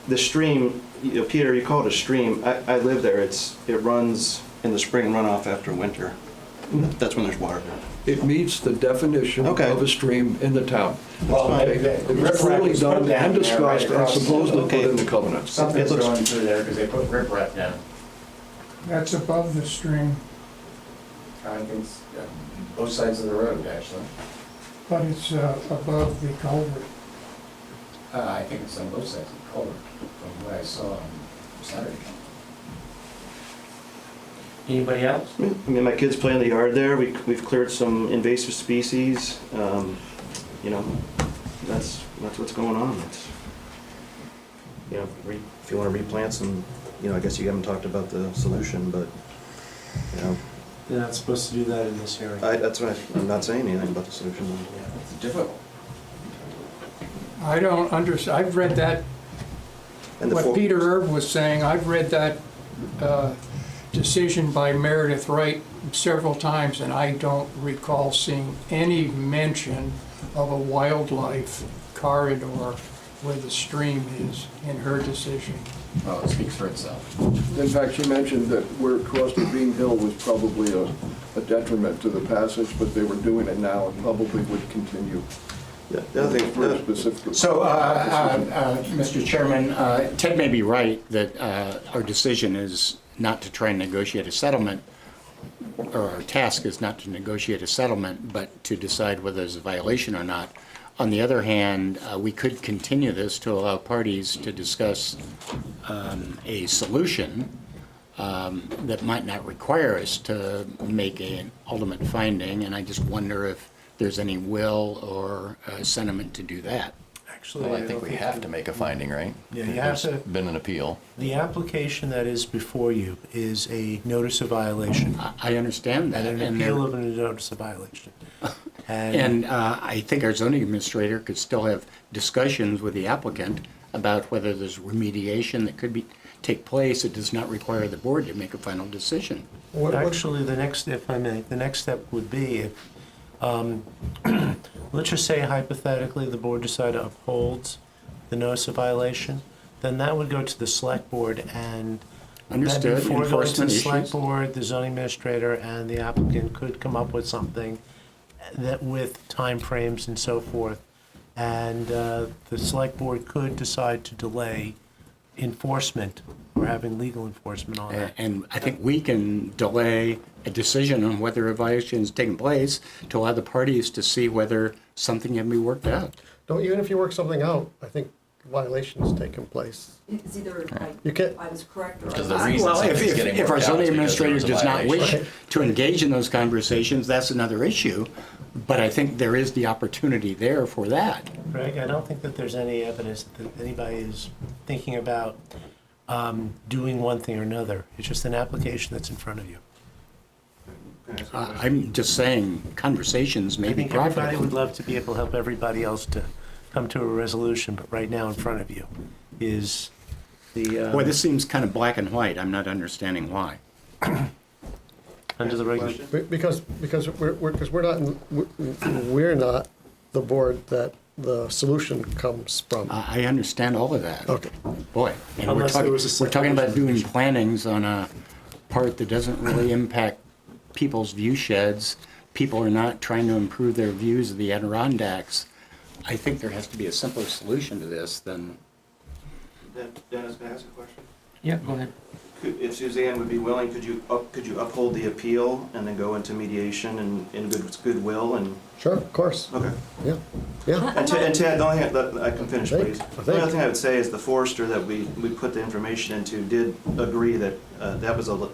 the stream, Peter, you call it a stream. I live there. It runs in the spring runoff after winter. That's when there's water there. It meets the definition Okay. of a stream in the town. Well, Okay? the It was clearly riprap done was put down and there discussed and right across the- supposedly put Okay. in the covenants. Something's It looks- going through there because they put riprap down. That's above the stream, I think it's both sides of the road, actually. but it's above the culvert. I think it's on both sides of the culvert, from what I saw on Saturday. Anybody else? I mean, my kids play in the yard there. We've cleared some invasive species. That's what's going on. It's, if you want to replant some, I guess you haven't talked about the solution, but, You're not supposed to do that in this area. I'm not saying anything about the solution. It's difficult. I don't understand, I've read that, And the what fo- Peter Erb was saying, I've read that decision by Meredith Wright several times, and I don't recall seeing any mention of a wildlife corridor where the stream is in her decision. Well, it speaks for itself. In fact, she mentioned that where it crossed the Green Hill was probably a detriment to the passage, but they were doing it now and probably would continue. Yeah, the other thing, For specifically. So, Mr. Chairman, Ted may be right that our decision is not to try and negotiate a settlement, or our task is not to negotiate a settlement, but to decide whether there's a violation or not. On the other hand, we could continue this to allow parties to discuss a solution that might not require us to make an ultimate finding, and I just wonder if there's any will or sentiment to do that. Actually, Well, I think we have to make a finding, right? Yeah, you have There's to- been an appeal. The application that is before you is a notice of violation, I understand that. and an there- appeal of a notice of violation. And I think our zoning administrator could still have discussions with the applicant about whether there's remediation that could take place. It does not require the board to make a final decision. Actually, the next, if I may, the next step would be if, let's just say hypothetically, the board decided to uphold the notice of violation, then that would go to the select board and Understood, then before it goes to enforcement the select issues. board, the zoning administrator and the applicant could come up with something that with timeframes and so forth. And the select board could decide to delay enforcement or having legal enforcement on that. And I think we can delay a decision on whether a violation is taking place to allow the parties to see whether something can be worked out. Don't, even if you work something out, I think violations taking place. It's either You can't, I was correct or I Because was. the reason Well, something's getting if our worked out zoning is because administrator there's a does not wish violation. to engage in those conversations, that's another issue. But I think there is the opportunity there for that. Greg, I don't think that there's any evidence that anybody is thinking about doing one thing or another. It's just an application that's in front of you. I'm just saying, conversations may I be think everybody would profitable. love to be able to help everybody else to come to a resolution, but right now in front of you is the, Boy, this seems kind of black and white. I'm not understanding why. under the regulation. because we're not the board that the solution comes from. I understand all of that. Okay. Boy, and we're Unless there talking, was a we're talking about doing subdivision. plannings on a part that doesn't really impact people's view sheds. People are not trying to improve their views of the Adirondacks. I think there has to be a simpler solution to this than, Dennis, can I ask a question? Yeah, go ahead. If Suzanne would be willing, could you uphold the appeal and then go into mediation and in goodwill and? Sure, of course, Okay. yeah, yeah. And Ted, the only thing, I can finish, Thank- please. thank The only other you. thing I would say is the forester that we put the information into did agree that that was a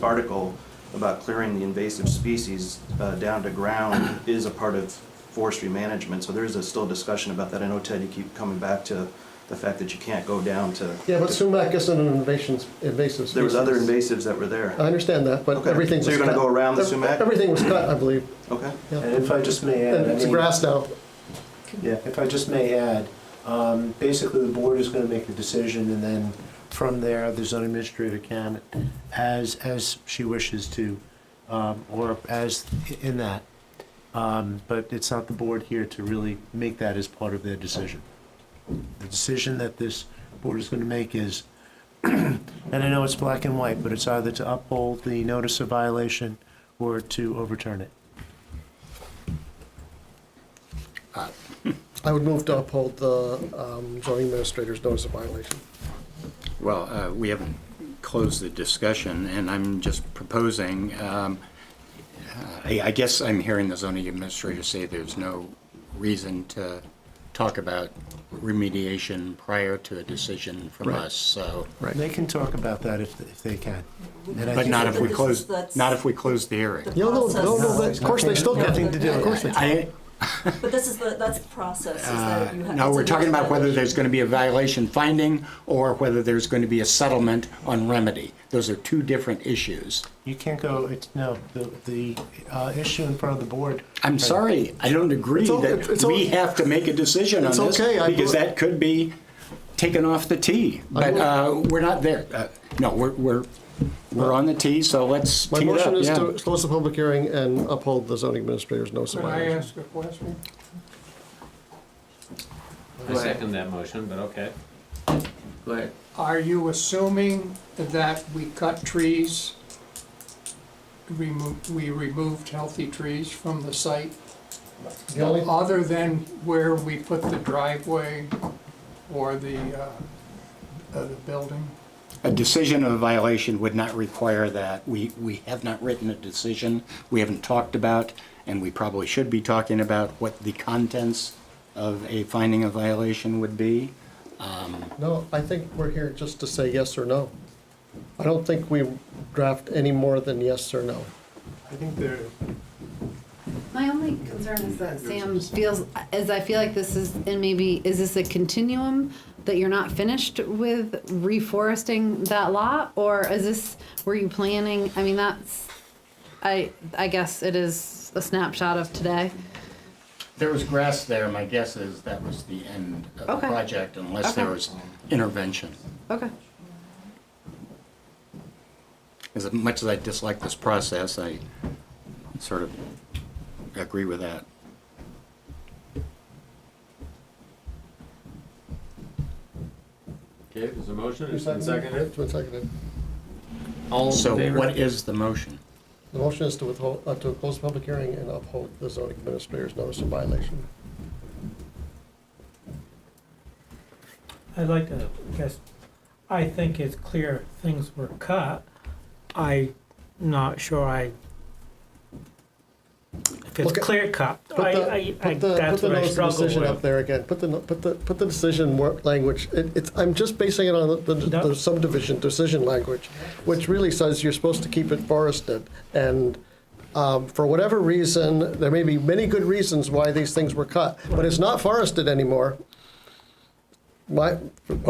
article about clearing the invasive species down to ground is a part of forestry management. So there is still discussion about that. I know, Ted, you keep coming back to the fact that you can't go down to. Yeah, but sumac isn't an invasive species. There was other invasives that were there. I understand that, but Okay. everything was So cut. you're gonna go around the sumac? Everything was cut, I believe. Okay. Yeah. And if I just may add, And I it's mean, grass now. yeah, if I just may add, basically the board is going to make a decision, and then from there, the zoning administrator can, as she wishes to, or as in that. But it's not the board here to really make that as part of their decision. The decision that this board is going to make is, and I know it's black and white, but it's either to uphold the notice of violation or to overturn it. I would move to uphold the zoning administrator's notice of violation. well, we haven't closed the discussion, and I'm just proposing, I guess I'm hearing the zoning administrator say there's no reason to talk about remediation prior to a a from Right. us, so. They can talk about that if they can. And I But think not that if we This close, is- that's- not if we close the hearing. The Yeah, no, process. of course they still Nothing can. to do with Of course they it. can. But this is that's the process, is that you have. No, it's we're a talking about whether violation. there's going to be a violation finding or whether there's going to be a settlement on remedy. Those are two different issues. You can't go, the issue in front of the board. I'm sorry, I don't agree It's o- that it's o- we have to make a decision on It's this okay, because that could be taken off the tee. But we're not there. No, we're on the tee, so let's My tee it up. motion is Yeah. to close the public hearing and uphold the zoning administrator's notice of Can I violation. ask a question? I second that motion, but okay. Go ahead. Are you assuming that we cut trees, we removed healthy trees from the site? The only, Other than where we put the driveway or the building? A decision of a violation would not require that. We have not written a decision. We haven't talked about, and we probably should be talking about what the contents of a finding of violation would be. no, I think we're here just to say yes or no. I don't think we draft any more than yes or no. I think there, My only concern is that Sam feels, as I feel like this is, and maybe, is this a continuum that you're not finished with reforesting that lot? Or is this, were you planning, I mean, that's, I guess it is a snapshot of today. There was grass there. My guess is that was the end of the Okay. project unless there Okay. was intervention. Okay. As much as I dislike this process, I sort of agree with that. Okay, there's a motion, it's been seconded. It's been seconded. All in So favor? what is the motion? The motion is to withhold, to close the public hearing and uphold the zoning administrator's notice of violation. I'd like to, guess, I think it's clear things were cut. I'm not sure if it's Look at- clear cut. Put the That's what I notice of struggle decision up with. there again. Put the decision language. I'm just basing it on the subdivision decision language, which really says you're supposed to keep it forested. And for whatever reason, there may be many good reasons why these things were cut, but it's not forested anymore. What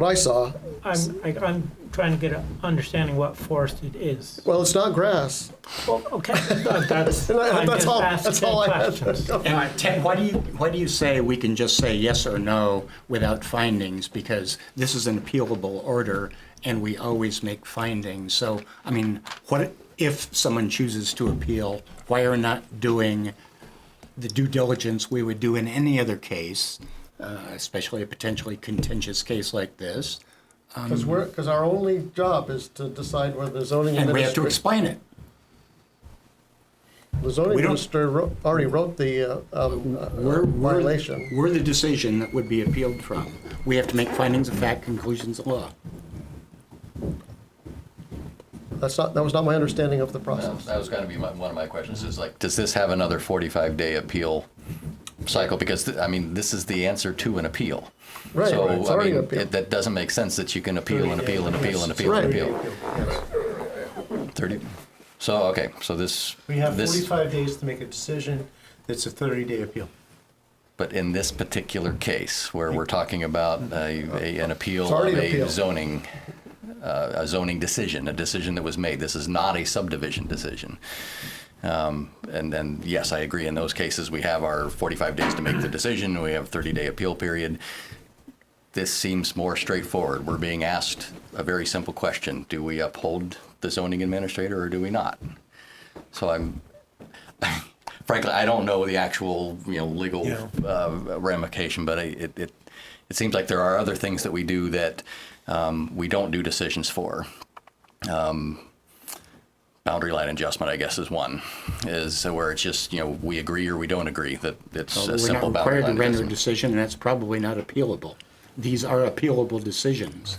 I saw, I'm trying to get an understanding what forested is. well, it's not grass. Well, okay, that's, I'm That's just all. asking That's all I had. questions. And Ted, why do you say we can just say yes or no without findings? Because this is an appealable order and we always make findings. So, I mean, what if someone chooses to appeal? Why are we not doing the due diligence we would do in any other case, especially a potentially contentious case like this? Because our only job is to decide whether the zoning And we have to administrator. explain it. The zoning We don't- administrator already wrote the violation. We're the decision that would be appealed from. We have to make findings of fact, conclusions of law. That was not my understanding of the Well, process. that was going to be one of my questions, is like, does this have another 45-day appeal cycle? Because, I mean, this is the answer to an appeal. Right, So, it's I already mean, an appeal. that doesn't make sense that you can appeal and appeal and appeal and appeal Right. and appeal. 30, so, okay, so this. we have this- 45 days to make a decision. It's a 30-day appeal. But in this particular case, where we're talking about an appeal It's of already an appeal. a zoning decision, a decision that was made, this is not a subdivision decision. And then, yes, I agree, in those cases, we have our 45 days to make the decision, we have a 30-day appeal period. This seems more straightforward. We're being asked a very simple question: do we uphold the zoning administrator or do we not? So frankly, I don't know the actual, legal ramification, but it seems like there are other things that we do that we don't do decisions for. Boundary line adjustment, I guess, is one, is where it's just, we agree or we don't agree that it's a We're simple not boundary required to line render a adjustment. decision, and that's probably not appealable. These are appealable decisions.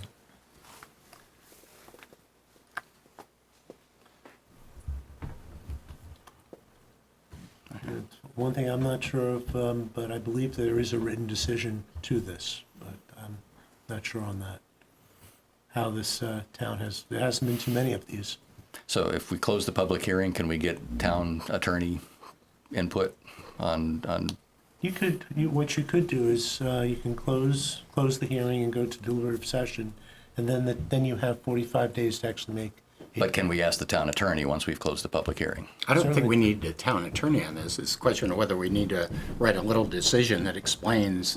One thing I'm not sure of, but I believe there is a written decision to this, but I'm not sure on that. How this town there hasn't been too many of these. So if we close the public hearing, can we get town attorney input on What you could do is you can close the hearing and go to deliberative session, and then you have 45 days to actually make. but can we ask the town attorney once we've closed the public hearing? I don't think Certainly. we need a town attorney on this. It's a question of whether we need to write a little decision that explains,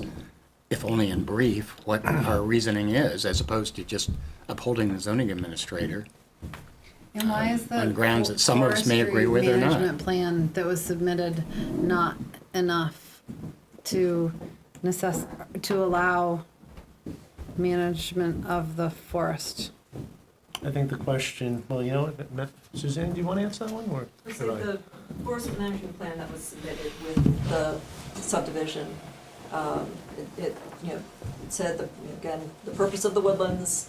if only in brief, what our reasoning is, as opposed to just upholding the zoning administrator. And why is the On grounds that some of us may agree with or not. management plan that was submitted not enough to to allow management of the forest? I think the question, well, you know what, Suzanne, do you want to answer that one, or? I see the forest management plan that was submitted with the subdivision, it said, again, the purpose of the woodlands,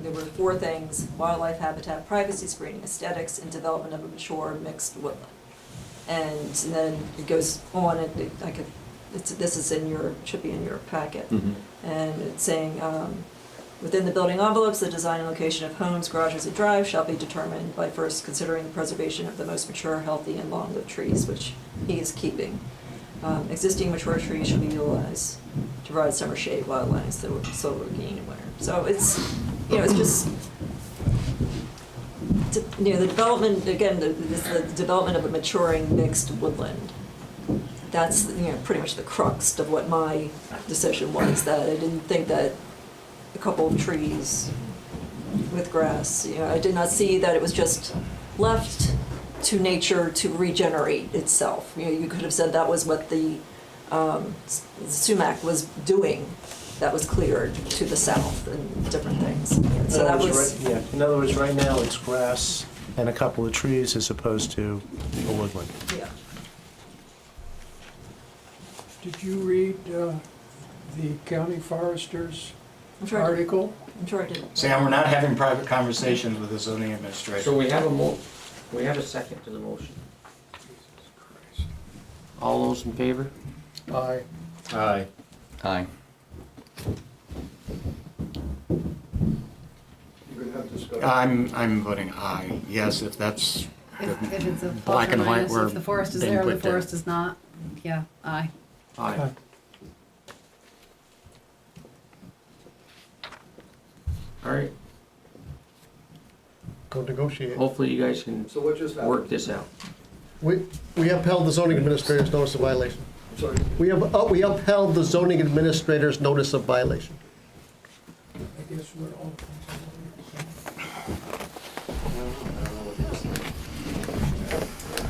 there were 4 things: wildlife habitat, privacy, screening, aesthetics, and development of a mature mixed woodland. And then it goes on, this is should be in your packet. And it's saying, within the building envelopes, the design and location of homes, garages, and drives shall be determined by first considering the preservation of the most mature, healthy, and long-lived trees, which he is keeping. Existing mature trees should be utilized to provide summer shade, wildlands, solar gain in winter. So it's, it's just, the development, again, the development of a maturing mixed woodland. That's, pretty much the crux of what my decision was, that I didn't think that a couple of trees with grass, I did not see that it was just left to nature to regenerate itself. You could have said that was what the sumac was doing, that was cleared to the south and different things. So that was... In other words, right now it's grass and a couple of trees as opposed to a woodland. Yeah. Did you read the county forester's article? I'm sure I did. Sam, we're not having private conversations with the zoning administrator. So we have a second to the motion. All those in favor? Aye. Aye. Aye. You're gonna have discussion. I'm voting aye, yes, if that's If it's a plus black or and white, minus, we're if the forest is being there or the put there. forest is not, yeah, aye. Aye. All right, Go negotiate. hopefully you guys can So what just happened? work this out. We upheld the zoning administrator's notice of violation. Sorry. We upheld the zoning administrator's notice of violation. I guess we're all...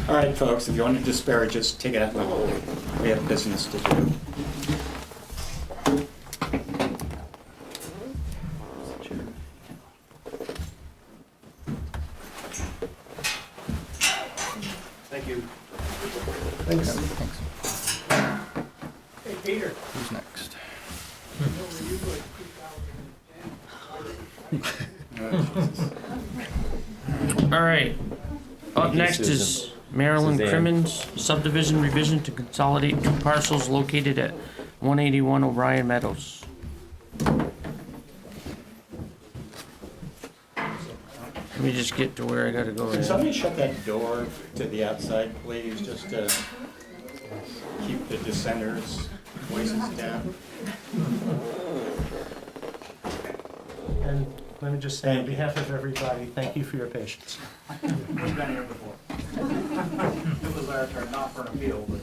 All right, folks, if you want to disparage us, take it out in the hallway. We have business to do. Thank you. Thanks. Hey, Peter. Who's next? All right, up next is Marilyn Crimmins, Subdivision Revision to consolidate 2 parcels located at 181 O'Brien Meadows. Let me just get to where I gotta go. Can here. somebody shut that door to the outside, please, just to keep the dissenters' voices down? And let me just say, on behalf of everybody, thank you for your patience. We've been here before. It was our turn, not for an appeal, but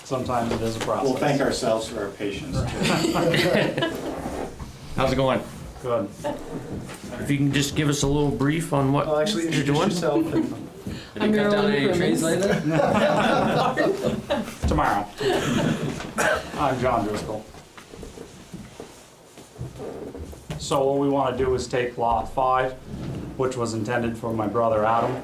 sometimes it is a process. We'll thank ourselves for our patience, too. How's it going? Good. If you can just give us a little brief on what Well, actually, you're introduce doing. yourself and I'm Marilyn Crimmins. Tomorrow. I'm John Driscoll. So what we want to do is take lot 5, which was intended for my brother Adam.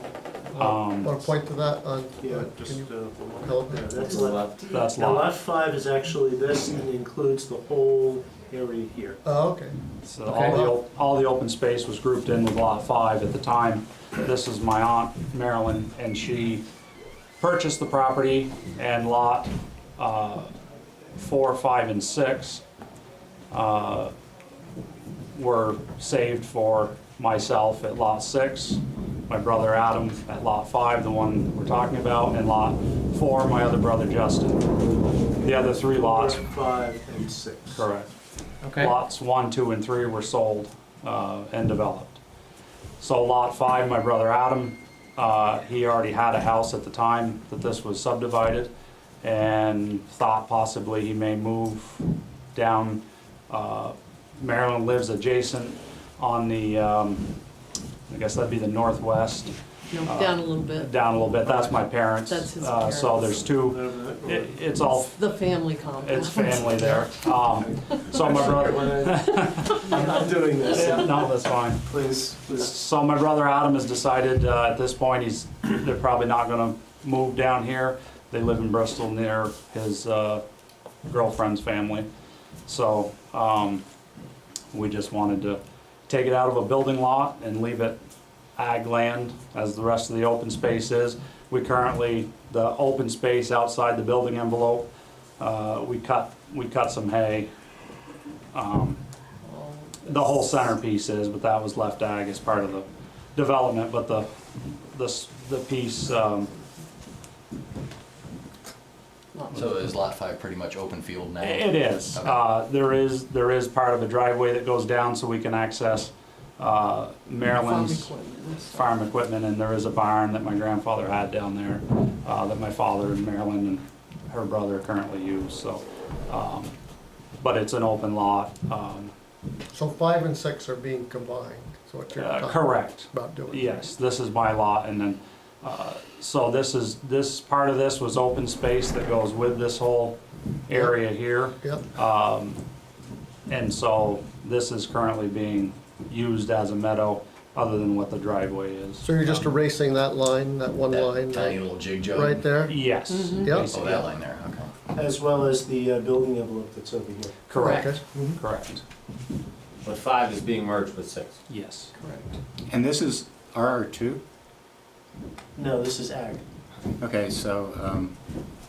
Want to point to that on, Yeah, can just, you yeah, help me? that's lot. That's Now, lot. lot 5 is actually this and includes the whole area here. Oh, okay. So all the open space was grouped in with lot 5 at the time. This is my aunt Marilyn, and she purchased the property, and lot 4, 5, and 6 were saved for myself at lot 6, my brother Adam at lot 5, the one we're talking about, and lot 4, my other brother Justin. The other 3 lots, 5 and 6. correct. Okay. Lots 1, 2, and 3 were sold and developed. So lot 5, my brother Adam, he already had a house at the time that this was subdivided, and thought possibly he may move down. Marilyn lives adjacent on the I guess that'd be the northwest. No, down a little bit. Down a little bit, that's my parents. That's his So parents. there's two, it's all, The family compound. it's family there. So my brother, I'm doing this. yeah, no, that's fine. Please. So my brother Adam has decided, at this point, they're probably not gonna move down here. They live in Bristol near his, girlfriend's family. So, we just wanted to take it out of a building lot and leave it ag land as the rest of the open space is. We currently, the open space outside the building envelope, we cut some hay. The whole centerpiece is, but that was left ag as part of the development, but the piece, So is Lot 5 pretty much open field now? it is. Okay. There is part of a driveway that goes down so we can access Maryland's Farm equipment and stuff. farm equipment, and there is a barn that my grandfather had down there that my father and Marilyn and her brother currently use, so. But it's an open lot. So 5 and 6 are being combined, is what you're talking Correct. about doing? Yes, this is my lot, and then, so this part of this was open space that goes with this whole area here. Yep, And so this is currently being used as a meadow, other than what the driveway is. so you're just erasing that line, that one line, That tiny little jig job? right there? Yes. Yep. Oh, that line there, okay. As well as the building envelope that's over here. Correct, Okay. correct, But 5 is being merged with 6. yes. Correct. And this is RR2? No, this is ag. Okay, so,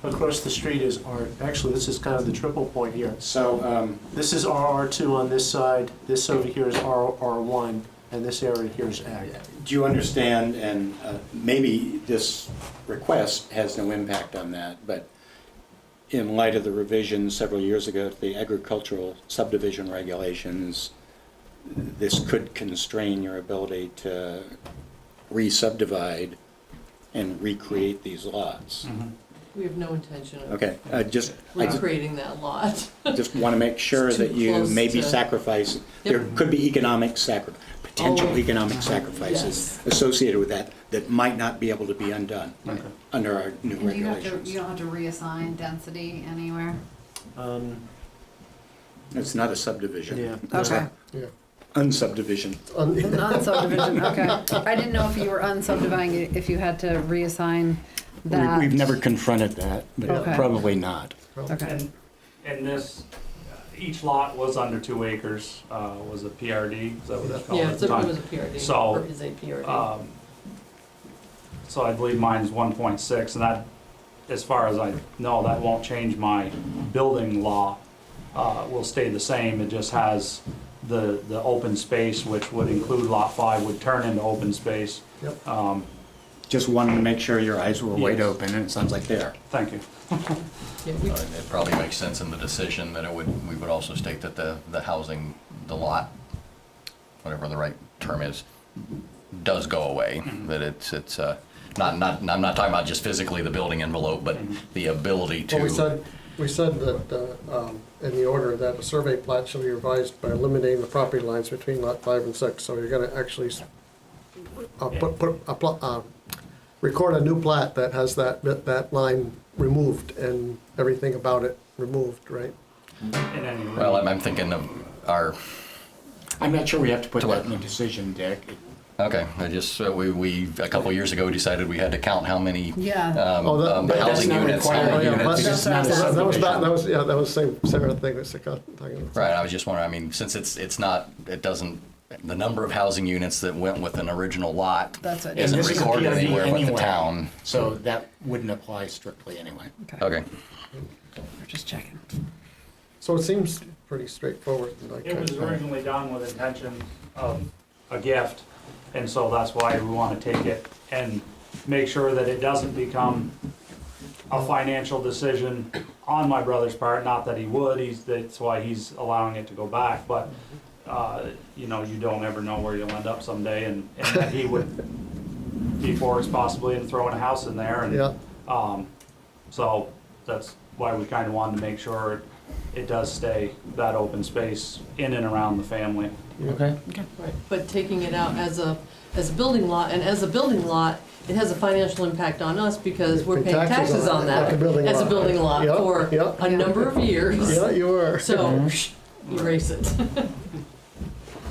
Across the street is R, actually, this is kind of the triple point here. so, This is RR2 on this side, this over here is RR1, and this area here is ag. do you understand, and maybe this request has no impact on that, but in light of the revision several years ago to the agricultural subdivision regulations, this could constrain your ability to re-subdivide and recreate these lots. We have no intention of Okay, I just recreating that lot. just want to make sure It's too that you close maybe to- sacrifice, there could be potential Oh, economic sacrifices yes. associated with that might not be able to be undone Okay. under our new And you regulations. don't have to reassign density anywhere? It's not a subdivision. Yeah. It's Okay. Yeah. unsubdivision. Unsubdivision, okay. I didn't know if you were unsubdividing, it, if you had to reassign that. We've never confronted that, but Okay. probably not. Okay. And this, each lot was under 2 acres, was a PRD, is that what that's called Yeah, at it's the a, time? it was a PRD, So, or is a PRD. So I believe mine's 1.6, and that, as far as I know, that won't change my building law. Will stay the same, it just has the open space, which would include lot 5, would turn into open space. Yep. Just wanted to make sure your eyes were wide Yes. open, and it sounds like they are. Thank you. Yeah, we- It probably makes sense in the decision that we would also state that the housing, the lot, whatever the right term is, does go away, that it's I'm not talking about just physically the building envelope, but the ability to. Well, we said that, in the order that a survey plat shall be revised by eliminating the property lines between lot 5 and 6, so you're gonna actually record a new plat that has that line removed and everything about it removed, right? In any event. Well, I'm thinking of our, I'm not sure we have to put that in the decision, Dick. okay, I just, we a couple years ago decided we had to count how many Yeah. But that's housing not units. required. how many Oh, yeah, units- but- It's not a That was subdivision. that was the same Sarah thing that's talking about. Right, I was just wondering, I mean, since it's not, it doesn't, the number of housing units that went with an original lot That's what. isn't this is a recorded PRD anywhere with the anyway. town. So that wouldn't apply strictly anyway. Okay. We're just checking. So it seems pretty straightforward. Like, It was originally done with intention of a gift, and so that's why we want to take it and make sure that it doesn't become a financial decision on my brother's part, not that he would, that's why he's allowing it to go back, but, you know, you don't ever know where you'll end up someday, and that he would be forced possibly in throwing a house in there, and, Yeah. so that's why we kind of wanted to make sure it does stay that open space in and around the family. Okay. Right, but taking it out as a as a building lot, and as a building lot, it has a financial impact on us because we're paying taxes on that like a building as a lot. building lot Yep, for yep. a number of years. Yeah, you are. So, erase it.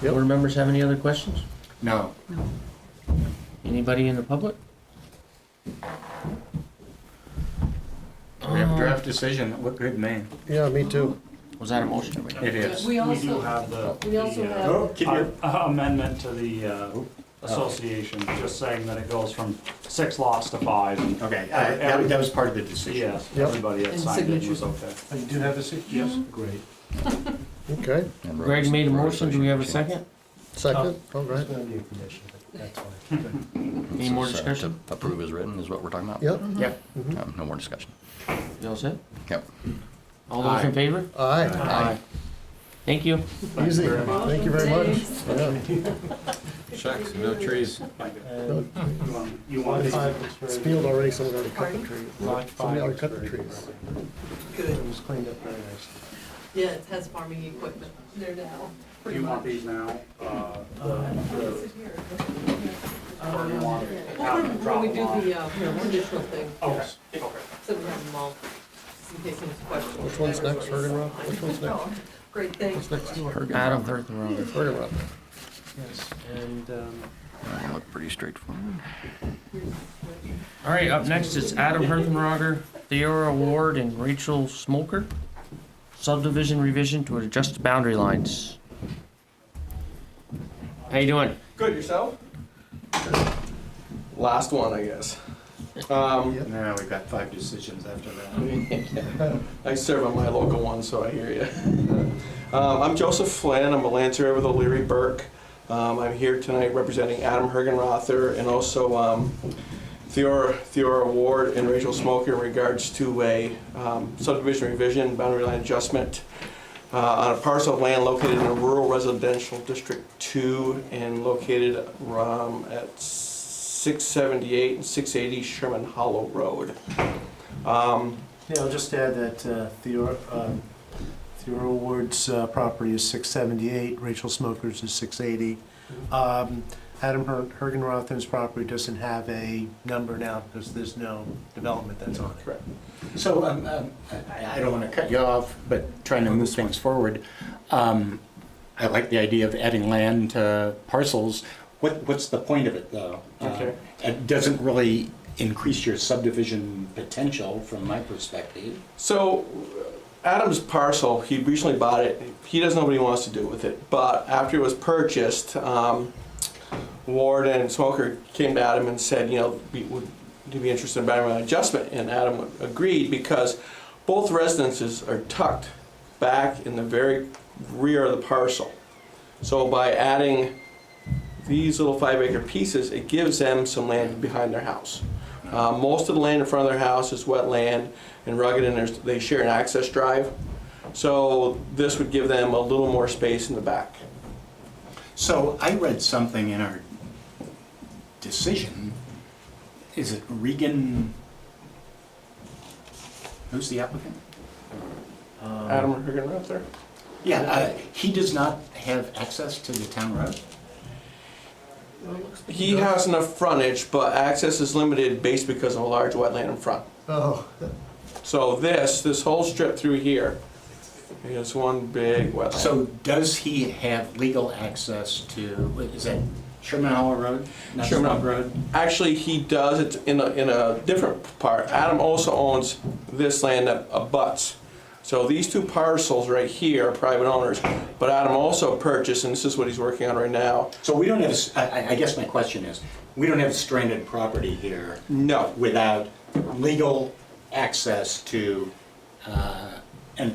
Board members have any other questions? No. Anybody in the public? We have a draft decision that looked good to me. Yeah, me too. Was that a motion? It is. We We do also, have we also the, have, Keep your, amendment to the association, just saying that it goes from 6 lots to 5. And okay, that was part of the decision. yes, Yep. everybody had And signed it, was signatures. okay. Oh, you do have a signature? Yes. Great. Okay, And Greg road- made a road motion, do we have a association. second? second, all right. It's gonna be a condition, but that's fine. Any more So, discussion? To approve as written is what we're talking about? Yep, Yep. No more discussion. You all set? Yep. All those in favor? aye, Aye. Thank you. easy, thank you very much. Yeah. Shucks, no trees. You want It's it's field already, somebody already cut the trees. Lot Somebody 5 already is cut the very trees. good. It was cleaned up very nicely. Yeah, it has farming equipment there now, pretty you want much. these now? Well, when we do the conditional thing, Okay, okay. so we have them all, just in case there's questions. Which one's next, Hergenrother? Which one's next? Oh, great, thanks. What's next? Adam Hergenrother. Hergenrother. Yes, and, That looked pretty straightforward. All right, up next is Adam Hergenrother, Theora Ward, and Rachel Smolker. Subdivision revision to adjust the boundary lines. How you doing? Good, yourself? Last one, I guess. Now we've got 5 decisions after that. I serve on my local one, so I hear you. I'm Joseph Flynn. I'm a land surveyor with O'Leary Burke. I'm here tonight representing Adam Hergenrother and also Theora Ward and Rachel Smolker in regards to a subdivision revision, boundary line adjustment on a parcel of land located in a rural residential district 2 and located at 678 and 680 Sherman Hollow Road. yeah, I'll just add that Theora Ward's property is 678, Rachel Smoker's is 680. Adam Hergenrother's property doesn't have a number now because there's no development that's on it. Correct. So I don't want to cut you off, but trying to move things forward. I like the idea of adding land to parcels. What's the point of it, though? Okay. It doesn't really increase your subdivision potential from my perspective. So Adam's parcel, he recently bought it. He doesn't know what he wants to do with it. But after it was purchased, Ward and Smoker came to Adam and said, you know, would you be interested in boundary line adjustment? And Adam agreed because both residences are tucked back in the very rear of the parcel. So by adding these little 5-acre pieces, it gives them some land behind their house. Most of the land in front of their house is wetland and rugged, and they share an access drive. So this would give them a little more space in the back. So I read something in our decision. Is it Regan? Who's the applicant? Adam Hergenrother? Yeah, he does not have access to the town road? He has enough frontage, but access is limited based because of a large wetland in front. Oh, So this whole strip through here is one big wetland. So does he have legal access to, is that Sherman Hollow Road? Not Sherman Swamp Road? Actually, he does. It's in a different part. Adam also owns this land that abuts. So these 2 parcels right here are private owners, but Adam also purchased, and this is what he's working on right now. So we don't have, I guess my question is, we don't have stranded property here No. without legal access to, to a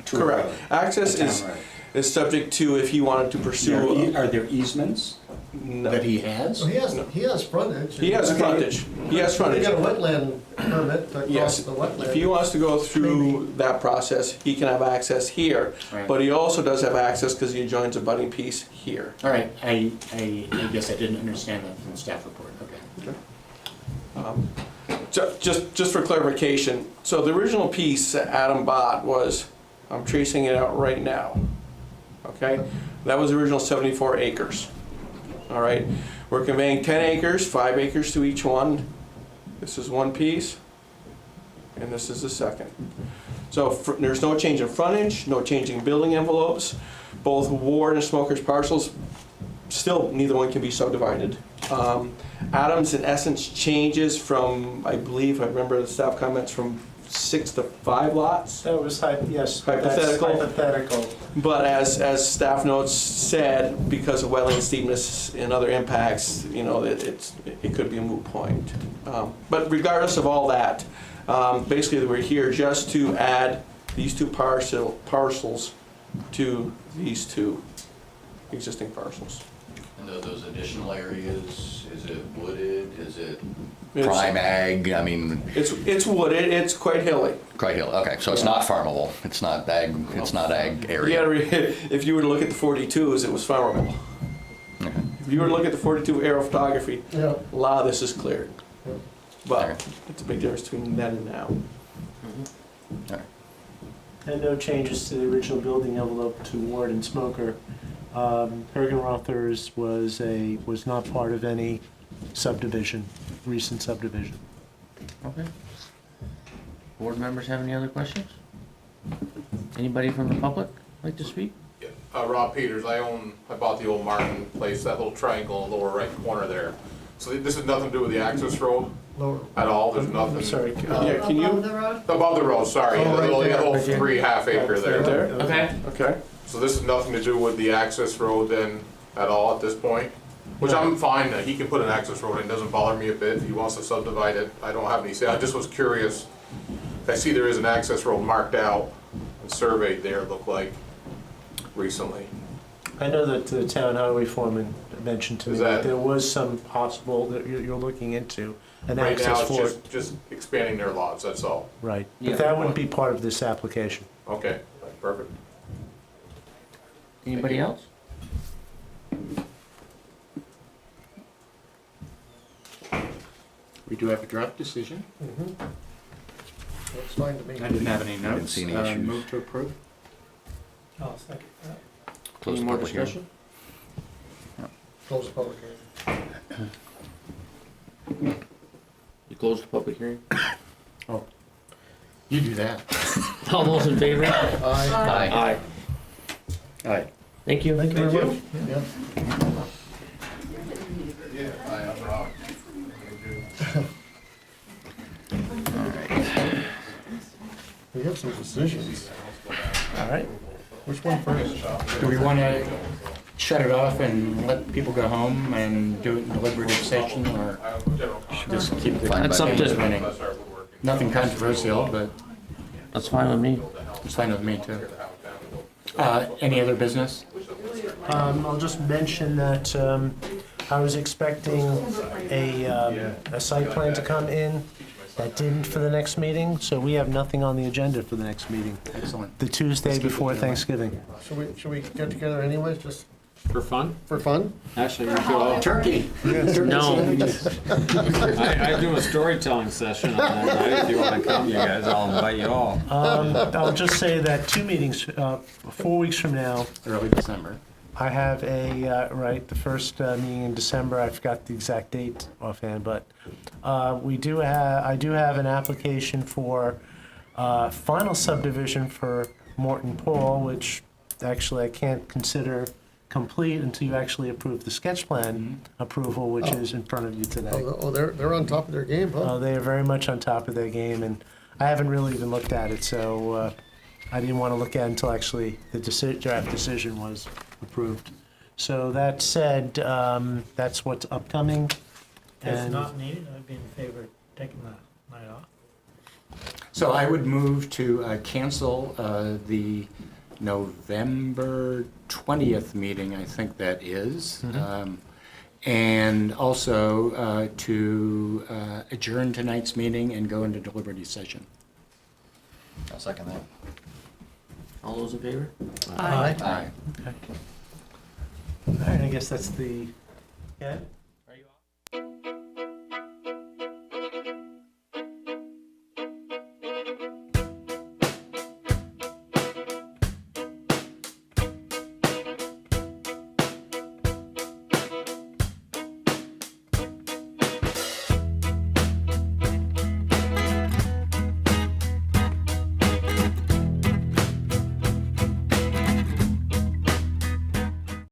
Correct. road, Access a town is road. Subject to if he wanted to pursue. Are there easements No. that he has? well, he has frontage. He has frontage. He has He frontage. got a wetland permit to Yes. cross the wetland. If he wants to go through that process, he can have access here. Right. But he also does have access because he joins a budding piece here. All right, I guess I didn't understand that from the staff report, okay. Just for clarification, so the original piece that Adam bought was, I'm tracing it out right now, okay? That was the original 74 acres, all right? We're conveying 10 acres, 5 acres to each one. This is one piece, and this is the second. So there's no change in frontage, no change in building envelopes. Both Ward and Smoker's parcels, still neither one can be subdivided. Adams in essence changes from, I believe, I remember the staff comments, from 6 to 5 lots. That was, yes. Hypothetical. That's hypothetical. But as staff notes said, because of wetland steepness and other impacts, you know, it could be a moot point. But regardless of all that, basically we're here just to add these two parcels to these two existing parcels. And those additional areas, is it wooded, is it prime ag? I mean, it's wooded, it's quite hilly. quite hilly, okay, so it's not farmable, it's not ag You area. gotta if you were to look at the 42s, it was farmable. Okay. If you were to look at the 42 aerial photography, Yeah. a lot of this is cleared. But Okay. it's a big difference between then and now. And no changes to the original building envelope to Ward and Smoker. Hergenrother's was not part of any subdivision, recent subdivision. Okay. Board members have any other questions? Anybody from the public like to speak? Rob Peters, I bought the old Martin place, that little triangle in the lower right corner there. So this has nothing to do with the access road at all, there's nothing. I'm sorry. Yeah, can you? Above the road? Above the road, sorry, Oh, the right little there. 3.5 acre there. There? Okay. Okay. So this has nothing to do with the access road then at all at this point? Which I'm fine, he can put an access road in, it doesn't bother me a bit, if he wants to subdivide it, I don't have any say, I just was curious. I see there is an access road marked out and surveyed there, it looked like, recently. I know that the town highway foreman mentioned to me Is that that- there was some possible that you're looking into an Right now, access for it's it. just expanding their lots, that's all. Right, Yeah. but that wouldn't be part of this application. Okay, perfect. Anybody else? We do have a draft decision. Looks fine to me. I didn't have any didn't notes. see any issues. Move to approve. I'll second that. Close Any the more public hearing. discussion? Close the public hearing. You close the public hearing? You do that. All those in favor? Aye. Aye. Aye. Thank you. Thank you very much. Yeah. We have some decisions. All right. Which one first? Do we want to shut it off and let people go home and do it in deliberative session, or just keep the That's up to- things running? Nothing controversial, but That's fine with me. it's fine with me too. Any other business? I'll just mention that I was expecting a site plan to come in. That didn't for the next meeting, so we have nothing on the agenda for the next meeting. Excellent. The Tuesday before Thanksgiving. Should we get together anyways, just For fun? for fun? Actually, we could all, Turkey. No. I do a storytelling session on that night. If you want to come, you guys, I'll invite you all. I'll just say that 2 meetings, 4 weeks from now, Early December. I have the first meeting in December, I forgot the exact date offhand, but I do have an application for final subdivision for Morton Paul, which actually I can't consider complete until you actually approve the sketch plan approval, which is in front of you today. Oh, they're on top of their game, huh? They are very much on top of their game, and I haven't really even looked at it, so I didn't want to look at it until actually the draft decision was approved. So that said, that's what's upcoming. If And not needed, I'd be in favor of taking the night off. So I would move to cancel the November 20th meeting, I think that is. And also to adjourn tonight's meeting and go into deliberative session. I'll second that. All those in favor? Aye. all right, I guess that's the, yeah?